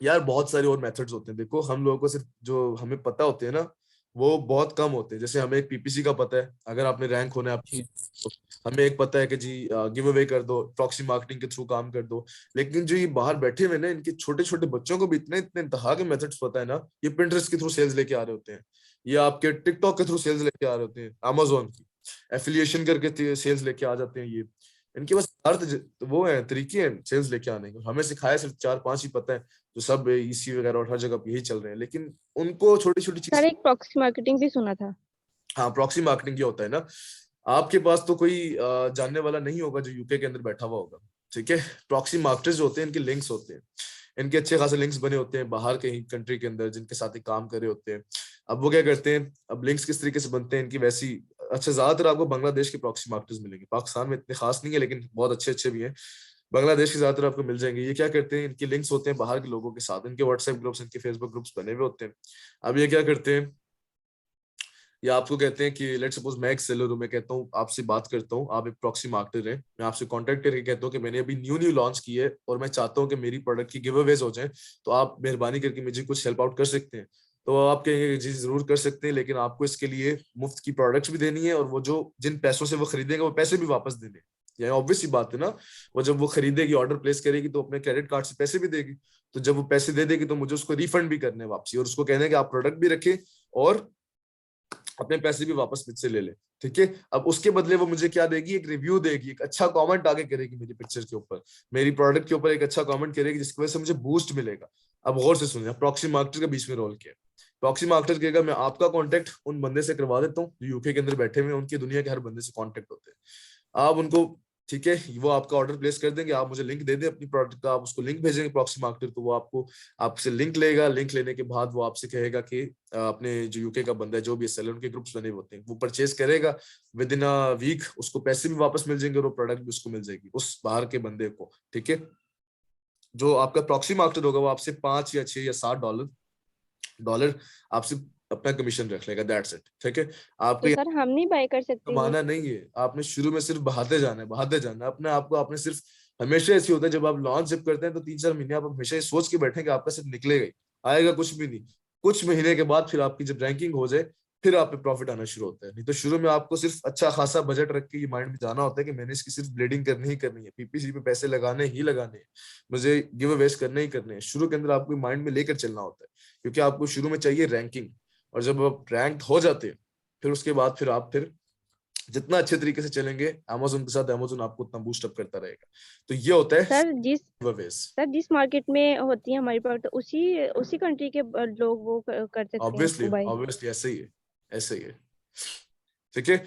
यार, बहुत सारे और मेथड्स होते हैं। देखो, हम लोगों को सिर्फ जो हमें पता होते हैं ना, वो बहुत कम होते हैं। जैसे हमें एक पीपीसी का पता है, अगर आपने रैंक होना है आप, जी। हमें एक पता है कि जी गिव अवे कर दो, प्रॉक्सी मार्केटिंग के थ्रू काम कर दो। लेकिन जो ये बाहर बैठे हुए ना, इनके छोटे छोटे बच्चों को भी इतने इतने इंतहा के मेथड्स पता है ना। ये पिंटरेस्ट के थ्रू सेल्स लेके आ रहे होते हैं, ये आपके टिकटॉक के थ्रू सेल्स लेके आ रहे होते हैं, अमेजोन की एफिलिएशन करके सेल्स लेके आ जाते हैं। ये इनके पास वो है, तरीके हैं सेल्स लेके आने के। हमें सिखाया सिर्फ 4-5 ही पता है, जो सब ईसी वगैरह और हर जगह पे यही चल रहे हैं। लेकिन उनको छोटी छोटी सर चीज, एक प्रॉक्सी मार्केटिंग भी सुना था। हाँ, प्रॉक्सी मार्केटिंग क्या होता है ना, आपके पास तो कोई जानने वाला नहीं होगा जो यूके के अंदर बैठा हुआ होगा। ठीक है, प्रॉक्सी मार्केटर्स जो होते हैं, इनके लिंक्स होते हैं, इनके अच्छे खासे लिंक्स बने होते हैं बाहर कहीं कंट्री के अंदर, जिनके साथ ही काम कर रहे होते हैं। अब वो क्या करते हैं, अब लिंक्स किस तरीके से बनते हैं इनकी, वैसी अच्छा ज्यादातर आपको बांग्लादेश के प्रॉक्सी मार्केटर्स मिलेंगे। पाकिस्तान में इतने खास नहीं है, लेकिन बहुत अच्छे अच्छे भी हैं। बांग्लादेश के ज्यादातर आपको मिल जाएंगे। ये क्या करते हैं, इनके लिंक्स होते हैं बाहर के लोगों के साथ, इनके व्हाट्सएप ग्रुप्स, इनके फेसबुक ग्रुप्स बने हुए होते हैं। अब ये क्या करते हैं, या आपको कहते हैं कि लेट्स सपोज मैं एक सेलर हूं, मैं कहता हूँ आपसे बात करता हूँ, आप एक प्रॉक्सी मार्केटर हैं, मैं आपसे कांटेक्ट करके कहता हूँ कि मैंने अभी न्यू लॉन्च की है और मैं चाहता हूँ कि मेरी प्रोडक्ट की गिव अवेज हो जाए, तो आप मेहरबानी करके मुझे कुछ हेल्प आउट कर सकते हैं। तो आप कहेंगे जी जरूर कर सकते हैं, लेकिन आपको इसके लिए मुफ्त की प्रोडक्ट्स भी देनी है, और वो जो जिन पैसों से वो खरीदेंगे वो पैसे भी वापस देने। ये ऑब्वियस सी बात है ना, वो जब वो खरीदेगी, ऑर्डर प्लेस करेगी, तो अपने क्रेडिट कार्ड से पैसे भी देगी। तो जब वो पैसे दे देगी, तो मुझे उसको रिफंड भी करने वापसी, और उसको कहने कि आप प्रोडक्ट भी रखें और अपने पैसे भी वापस मुझसे ले ले। ठीक है, अब उसके बदले वो मुझे क्या देगी, एक रिव्यू देगी, एक अच्छा कमेंट आगे करेगी मेरी पिक्चर के ऊपर, मेरी प्रोडक्ट के ऊपर एक अच्छा कमेंट करेगी, जिसकी वजह से मुझे बूस्ट मिलेगा। अब गौर से सुनिए, प्रॉक्सी मार्केटर का बीच में रोल क्या है। प्रॉक्सी मार्केटर कहेगा मैं आपका कॉन्टेक्ट उन बंदे से करवा देता हूँ जो यूके के अंदर बैठे हुए हैं, उनकी दुनिया के हर बंदे से कॉन्टेक्ट होते हैं। आप उनको, ठीक है, वो आपका ऑर्डर प्लेस कर देंगे, आप मुझे लिंक दे दें अपनी प्रोडक्ट का, आप उसको लिंक भेजेंगे प्रॉक्सी मार्केटर को, वो आपको आपसे लिंक लेगा। लिंक लेने के बाद वो आपसे कहेगा कि अपने जो यूके का बंदा है, जो भी सेलर, उनके ग्रुप्स बने होते हैं, वो परचेज करेगा, विद इन अ वीक उसको पैसे भी वापस मिल जाएंगे और वो प्रोडक्ट भी उसको मिल जाएगी, उस बाहर के बंदे को। ठीक है, जो आपका प्रॉक्सी मार्केटर होगा, वो आपसे 5 या 6 या 7 डॉलर आपसे अपना कमीशन रख लेगा, दैट्स इट। ठीक है, आपको तो सर हम नहीं बाय कर सकते वो? कमाना नहीं है, आपने शुरू में सिर्फ बहाते जाना है अपने आप को। आपने सिर्फ, हमेशा ऐसी होता है जब आप लॉन्च जब करते हैं, तो 3-4 महीने आप हमेशा ये सोच के बैठे कि आपका सिर्फ निकलेगा ही, आएगा कुछ भी नहीं। कुछ महीने के बाद फिर आपकी जब रैंकिंग हो जाए, फिर आप पे प्रॉफिट आना शुरू होता है। नहीं तो शुरू में आपको सिर्फ अच्छा खासा बजट रख के ये माइंड में जाना होता है कि मैंने इसकी सिर्फ ब्लीडिंग करनी ही करनी है, पीपीसी पे पैसे लगाने ही लगाने हैं, मुझे गिव अवेज करने ही करने हैं। शुरू के अंदर आपको माइंड में लेकर चलना होता है, क्योंकि आपको शुरू में चाहिए रैंकिंग, और जब आप रैंक हो जाते हैं फिर उसके बाद फिर आप जितना अच्छे तरीके से चलेंगे अमेज़न के साथ, अमेज़न आपको उतना बूस्ट अप करता रहेगा। तो ये होता है सर जिस मार्केट में होती है हमारी प्रोडक्ट उसी कंट्री के लोग वो कर सकते हैं ऑब्वियसली उसको बाय। ऑब्वियसली ऐसे ही है, ऐसे ही है। ठीक है,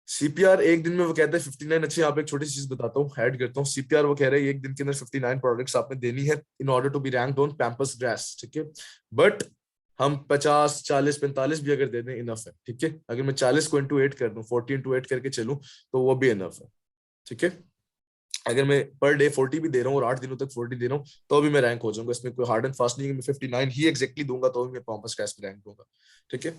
सीपीआर एक दिन में वो कहता है 59। अच्छा, यहाँ पे एक छोटी सी चीज बताता हूँ, ऐड करता हूँ। सीपीआर वो कह रहे हैं एक दिन के अंदर 59 प्रोडक्ट्स आपने देनी है in order to be ranked on pampas grass. ठीक है, बट हम 50, 40, 45 भी अगर दे दें इनफ है। ठीक है, अगर मैं 40 को इंटू 8 कर दूं, 40 इंटू 8 करके चलूं तो वो भी इनफ है। ठीक है, अगर मैं पर डे 40 भी दे रहा हूँ और 8 दिनों तक 40 दे रहा हूँ तो भी मैं रैंक हो जाऊंगा। इसमें कोई हार्ड एंड फास्ट नहीं है, मैं 59 ही एग्जैक्टली दूंगा तो भी मैं पैम्पर्स ग्रास पे रैंक दूंगा। ठीक है,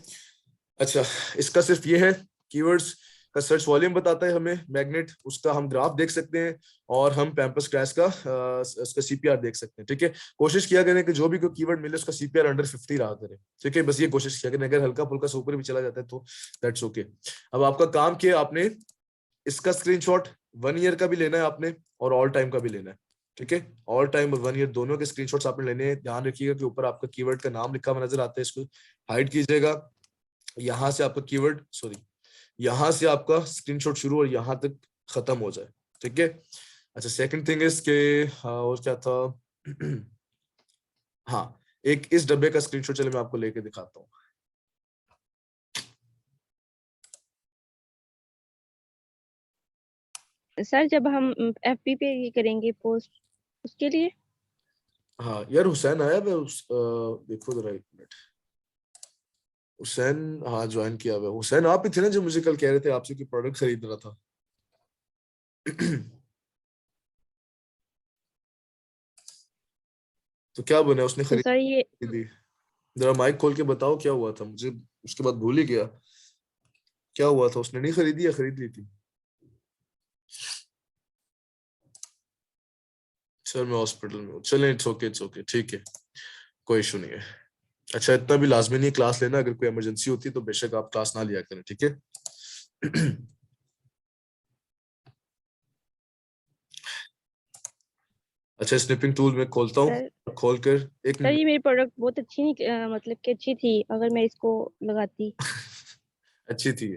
अच्छा, इसका सिर्फ ये है कीवर्ड्स का सर्च वॉल्यूम बताता है हमें मैग्नेट, उसका हम ग्राफ देख सकते हैं और हम पैम्पर्स क्रैश का उसका सीपीआर देख सकते हैं। ठीक है, कोशिश किया करें कि जो भी कोई कीवर्ड मिले उसका सीपीआर अंडर 50 रहा करे। ठीक है, बस ये कोशिश किया करें, अगर हल्का फुल्का से ऊपर भी चला जाता है तो दैट्स ओके। अब आपका काम किया, आपने इसका स्क्रीनशॉट 1 ईयर का भी लेना है आपने और ऑल टाइम का भी लेना है। ठीक है, ऑल टाइम और 1 ईयर दोनों के स्क्रीनशॉट्स आपने लेने हैं। ध्यान रखिएगा कि ऊपर आपका कीवर्ड का नाम लिखा हुआ नजर आता है, इसको हाइड कीजिएगा। यहां से आपका कीवर्ड यहां से आपका स्क्रीनशॉट शुरू और यहां तक खत्म हो जाए। ठीक है, अच्छा, सेकंड थिंग इज के और क्या था हाँ, एक इस डब्बे का स्क्रीनशॉट चले मैं आपको लेके दिखाता हूँ। सर जब हम एफबी पे ये करेंगे पोस्ट उसके लिए। हाँ यार, हुसैन आया, मैं देखो जरा एक मिनट। हुसैन, हाँ ज्वाइन किया हुआ। हुसैन आप ही थे ना जो मुझे कल कह रहे थे आपसे कि प्रोडक्ट खरीद रहा था तो क्या बना, उसने तो सर ये खरीदी? जरा माइक खोल के बताओ क्या हुआ था, मुझे उसके बाद भूल ही गया क्या हुआ था। उसने नहीं खरीदी या खरीद ली थी? सर मैं हॉस्पिटल में हूँ। चलें, इट्स ओके, ठीक है, कोई इशू नहीं है। अच्छा, इतना भी लाजमी नहीं क्लास लेना, अगर कोई इमरजेंसी होती है तो बेशक आप क्लास ना लिया करें। ठीक है अच्छा, स्निपिंग टूल में खोलता हूँ, खोलकर एक सर ये मेरी प्रोडक्ट बहुत अच्छी मतलब कि अच्छी थी अगर मैं इसको लगाती अच्छी थी।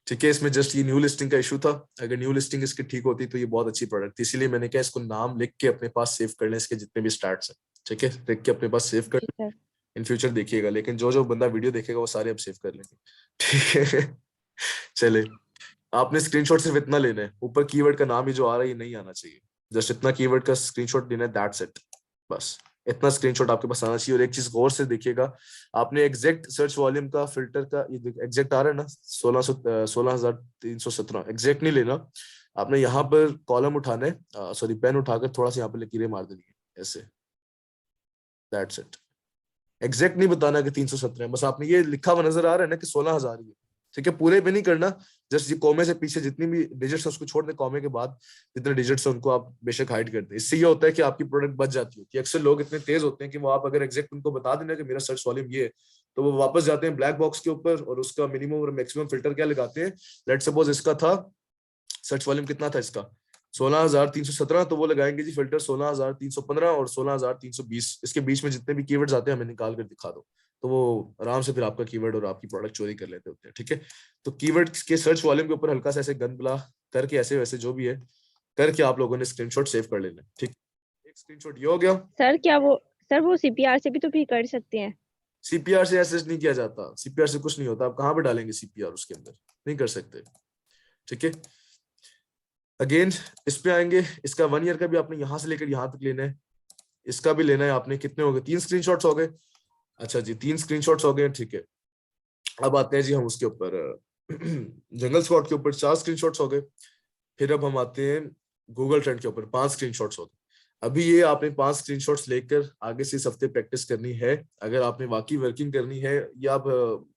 ठीक है, इसमें जस्ट ये न्यू लिस्टिंग का इशू था। अगर न्यू लिस्टिंग इसकी ठीक होती तो ये बहुत अच्छी प्रोडक्ट थी, इसीलिए मैंने कहा इसको नाम लिख के अपने पास सेव कर लें, इसके जितने भी स्टार्ट्स हैं। ठीक है, लिख के अपने पास सेव कर सर। इन फ्यूचर देखिएगा, लेकिन जो जो बंदा वीडियो देखेगा वो सारे अब सेव कर लेंगे। ठीक है चले, आपने स्क्रीनशॉट सिर्फ इतना लेना है, ऊपर कीवर्ड का नाम ही जो आ रहा है ये नहीं आना चाहिए, जस्ट इतना कीवर्ड का स्क्रीनशॉट लेना है, दैट्स इट। बस इतना स्क्रीनशॉट आपके पास आना चाहिए। और एक चीज गौर से देखिएगा, आपने एग्जैक्ट सर्च वॉल्यूम का फिल्टर का ये एग्जैक्ट आ रहा है ना 16,317, एग्जैक्ट नहीं लेना आपने। यहाँ पर कॉलम उठाना है, सॉरी पेन उठाकर थोड़ा सा यहाँ पर लकीरें मार देनी है ऐसे, दैट्स इट। एग्जैक्ट नहीं बताना कि 317 है, बस आपने ये लिखा हुआ नजर आ रहा है ना कि 16,000 ही है। ठीक है, पूरे पे नहीं करना, जस्ट ये कॉमे से पीछे जितनी भी डिजिट्स है उसको छोड़ दे, कॉमे के बाद जितने डिजिट्स है उनको आप बेशक हाइड कर दे। इससे ये होता है कि आपकी प्रोडक्ट बच जाती है। कि अक्सर लोग इतने तेज होते हैं कि वो आप अगर एग्जैक्ट उनको बता देना कि मेरा सर्च वॉल्यूम ये है, तो वो वापस जाते हैं ब्लैक बॉक्स के ऊपर और उसका मिनिमम और मैक्सिमम फिल्टर क्या लगाते हैं। लेट्स सपोज इसका था सर्च वॉल्यूम कितना था इसका 16,317, तो वो लगाएंगे जी फिल्टर 16,315 और 16,320, इसके बीच में जितने भी कीवर्ड्स आते हैं हमें निकाल कर दिखा दो, तो वो आराम से फिर आपका कीवर्ड और आपकी प्रोडक्ट चोरी कर लेते होते हैं। ठीक है, तो कीवर्ड के सर्च वॉल्यूम के ऊपर हल्का सा ऐसे गन बुला करके ऐसे वैसे जो भी है करके आप लोगों ने स्क्रीनशॉट सेव कर लेना। ठीक, एक स्क्रीनशॉट ये हो गया। सर क्या वो सीपीआर से भी तो फिर कर सकते हैं? सीपीआर से ऐसे नहीं किया जाता, सीपीआर से कुछ नहीं होता। आप कहाँ पे डालेंगे सीपीआर, उसके अंदर नहीं कर सकते। ठीक है, अगेन इस पे आएंगे, इसका 1 ईयर का भी आपने यहां से लेकर यहां तक लेना है, इसका भी लेना है आपने। कितने हो गए? 3 स्क्रीनशॉट्स हो गए। अच्छा जी, 3 स्क्रीनशॉट्स हो गए। ठीक है, अब आते हैं जी हम उसके ऊपर जंगल स्क्वाड के ऊपर 4 स्क्रीनशॉट्स हो गए। फिर अब हम आते हैं गूगल ट्रेंड के ऊपर 5 स्क्रीनशॉट्स हो गए। अभी ये आपने 5 स्क्रीनशॉट्स लेकर आगे से इस हफ्ते प्रैक्टिस करनी है, अगर आपने वाकई वर्किंग करनी है। या आप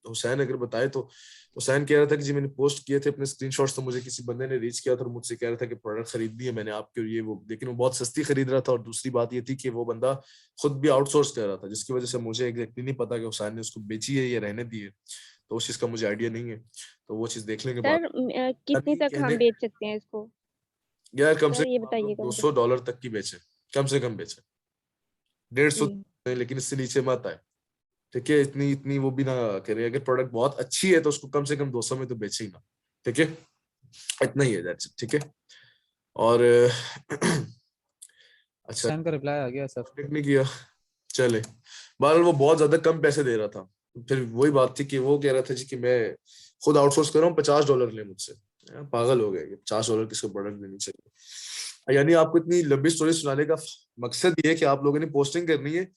हुसैन अगर बताए तो, हुसैन कह रहा था कि जी मैंने पोस्ट किए थे अपने स्क्रीनशॉट्स, तो मुझे किसी बंदे ने रीच किया था और मुझसे कह रहा था कि प्रोडक्ट खरीदनी है मैंने आपके, और ये वो, लेकिन वो बहुत सस्ती खरीद रहा था। और दूसरी बात ये थी कि वो बंदा खुद भी आउटसोर्स कर रहा था, जिसकी वजह से मुझे एग्जैक्टली नहीं पता कि हुसैन ने उसको बेची है या रहने दी है। तो उस चीज का मुझे आइडिया नहीं है, तो वो चीज देख लेंगे सर बाद। कितने अभी तक हम कहने बेच सकते हैं इसको? यार कम से सर ये कम आप लोग बताइएगा मुझे। $200 तक की बेचे, कम से कम बेचे, 150 जी नहीं, लेकिन इससे नीचे मत आए, ठीक है? इतनी इतनी वो भी ना करें, अगर प्रोडक्ट बहुत अच्छी है तो उसको कम से कम 200 में तो बेचे ही ना, ठीक है? इतना ही है, दैट्स इट, ठीक है? और अच्छा, सैम का रिप्लाई आ गया सर। contact नहीं किया, चले। बहरहाल वो बहुत ज्यादा कम पैसे दे रहा था, फिर वही बात थी कि वो कह रहा था जी कि मैं खुद आउटसोर्स कर रहा हूँ, $50 ले मुझसे। पागल हो गए, $50 किसको प्रोडक्ट देनी चाहिए? यानी आपको इतनी लंबी स्टोरी सुनाने का मकसद ये है कि आप लोगों ने पोस्टिंग करनी है,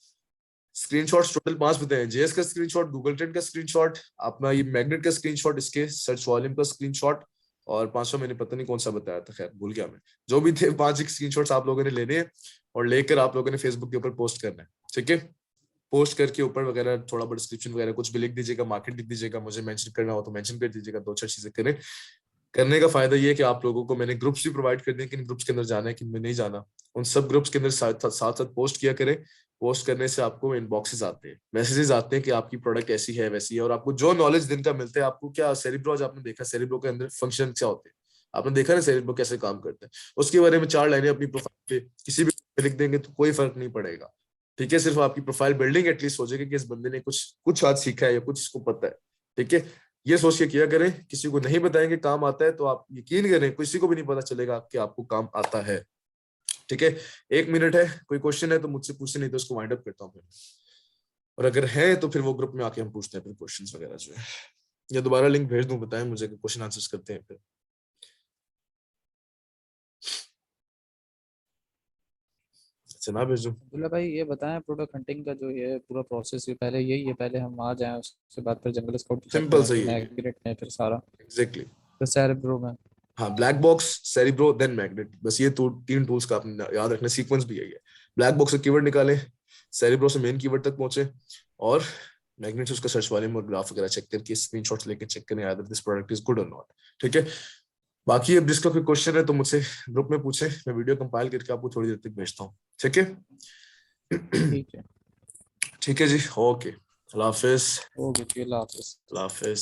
स्क्रीनशॉट्स टोटल 5 बताए हैं, जेएस का स्क्रीनशॉट, गूगल ट्रेंड का स्क्रीनशॉट, अपना ये मैग्नेट का स्क्रीनशॉट, इसके सर्च वॉल्यूम का स्क्रीनशॉट, और 500 मैंने पता नहीं कौन सा बताया था, खैर भूल गया मैं, जो भी थे 5 स्क्रीनशॉट्स आप लोगों ने लेने हैं और लेकर आप लोगों ने फेसबुक के ऊपर पोस्ट करना है, ठीक है? पोस्ट करके ऊपर वगैरह थोड़ा बहुत डिस्क्रिप्शन वगैरह कुछ भी लिख दीजिएगा, मार्केट लिख दीजिएगा, मुझे मेंशन करना हो तो मेंशन कर दीजिएगा, 2-4 चीजें करें। करने का फायदा ये है कि आप लोगों को मैंने ग्रुप्स भी प्रोवाइड कर दिए, किन ग्रुप्स के अंदर जाना है, किन में नहीं जाना, उन सब ग्रुप्स के अंदर साथ साथ पोस्ट किया करें। पोस्ट करने से आपको इनबॉक्सेस आते हैं, मैसेजेस आते हैं कि आपकी प्रोडक्ट ऐसी है वैसी है, और आपको जो नॉलेज दिन का मिलता है, आपको क्या सेरिब्रो, आज आपने देखा सेरिब्रो के अंदर फंक्शन क्या होते हैं, आपने देखा ना सेरिब्रो कैसे काम करते हैं, उसके बारे में 4 लाइनें अपनी प्रोफाइल पे किसी भी लिख देंगे तो कोई फर्क नहीं पड़ेगा, ठीक है? सिर्फ आपकी प्रोफाइल बिल्डिंग एटलीस्ट हो जाएगी कि इस बंदे ने कुछ कुछ आज सीखा है या कुछ इसको पता है, ठीक है? ये सोच के किया करें, किसी को नहीं बताएंगे काम आता है तो आप यकीन करें किसी को भी नहीं पता चलेगा कि आपको काम आता है, ठीक है? 1 मिनट है, कोई क्वेश्चन है तो मुझसे पूछे, नहीं तो उसको वाइंड अप करता हूँ फिर, और अगर है तो फिर वो ग्रुप में आके हम पूछते हैं फिर क्वेश्चंस वगैरह जो है, या दोबारा लिंक भेज दूं, बताएं मुझे, क्वेश्चन आंसर्स करते हैं फिर। अच्छा ना भेजूं? अब्दुल्ला भाई ये बताएं, प्रोडक्ट हंटिंग का जो ये पूरा प्रोसेस है, पहले यही है, पहले हम आ जाएं, उसके बाद फिर जंगल स्काउट करते सिंपल हैं, सही फिर है, मैग्नेट में, फिर सारा, एग्जैक्टली। फिर सेरेब्रो में। हाँ, black box, Cerebro, then magnet, बस ये तो 3 टूल्स का आपने याद रखना, सीक्वेंस भी यही है। ब्लैक बॉक्स से कीवर्ड निकालें, सेरिब्रो से मेन कीवर्ड तक पहुंचे, और मैग्नेट से उसका सर्च वॉल्यूम और ग्राफ वगैरह चेक करके स्क्रीनशॉट्स लेके चेक करें आदर दिस प्रोडक्ट इज गुड और नॉट, ठीक है? बाकी अब जिसका कोई क्वेश्चन है तो मुझसे ग्रुप में पूछे, मैं वीडियो कंपाइल करके आपको थोड़ी देर तक भेजता हूँ, ठीक है? ठीक है, ठीक है जी, ओके, अल्लाह हाफिज। ओके, अल्लाह हाफिज़। अल्लाह हाफिज।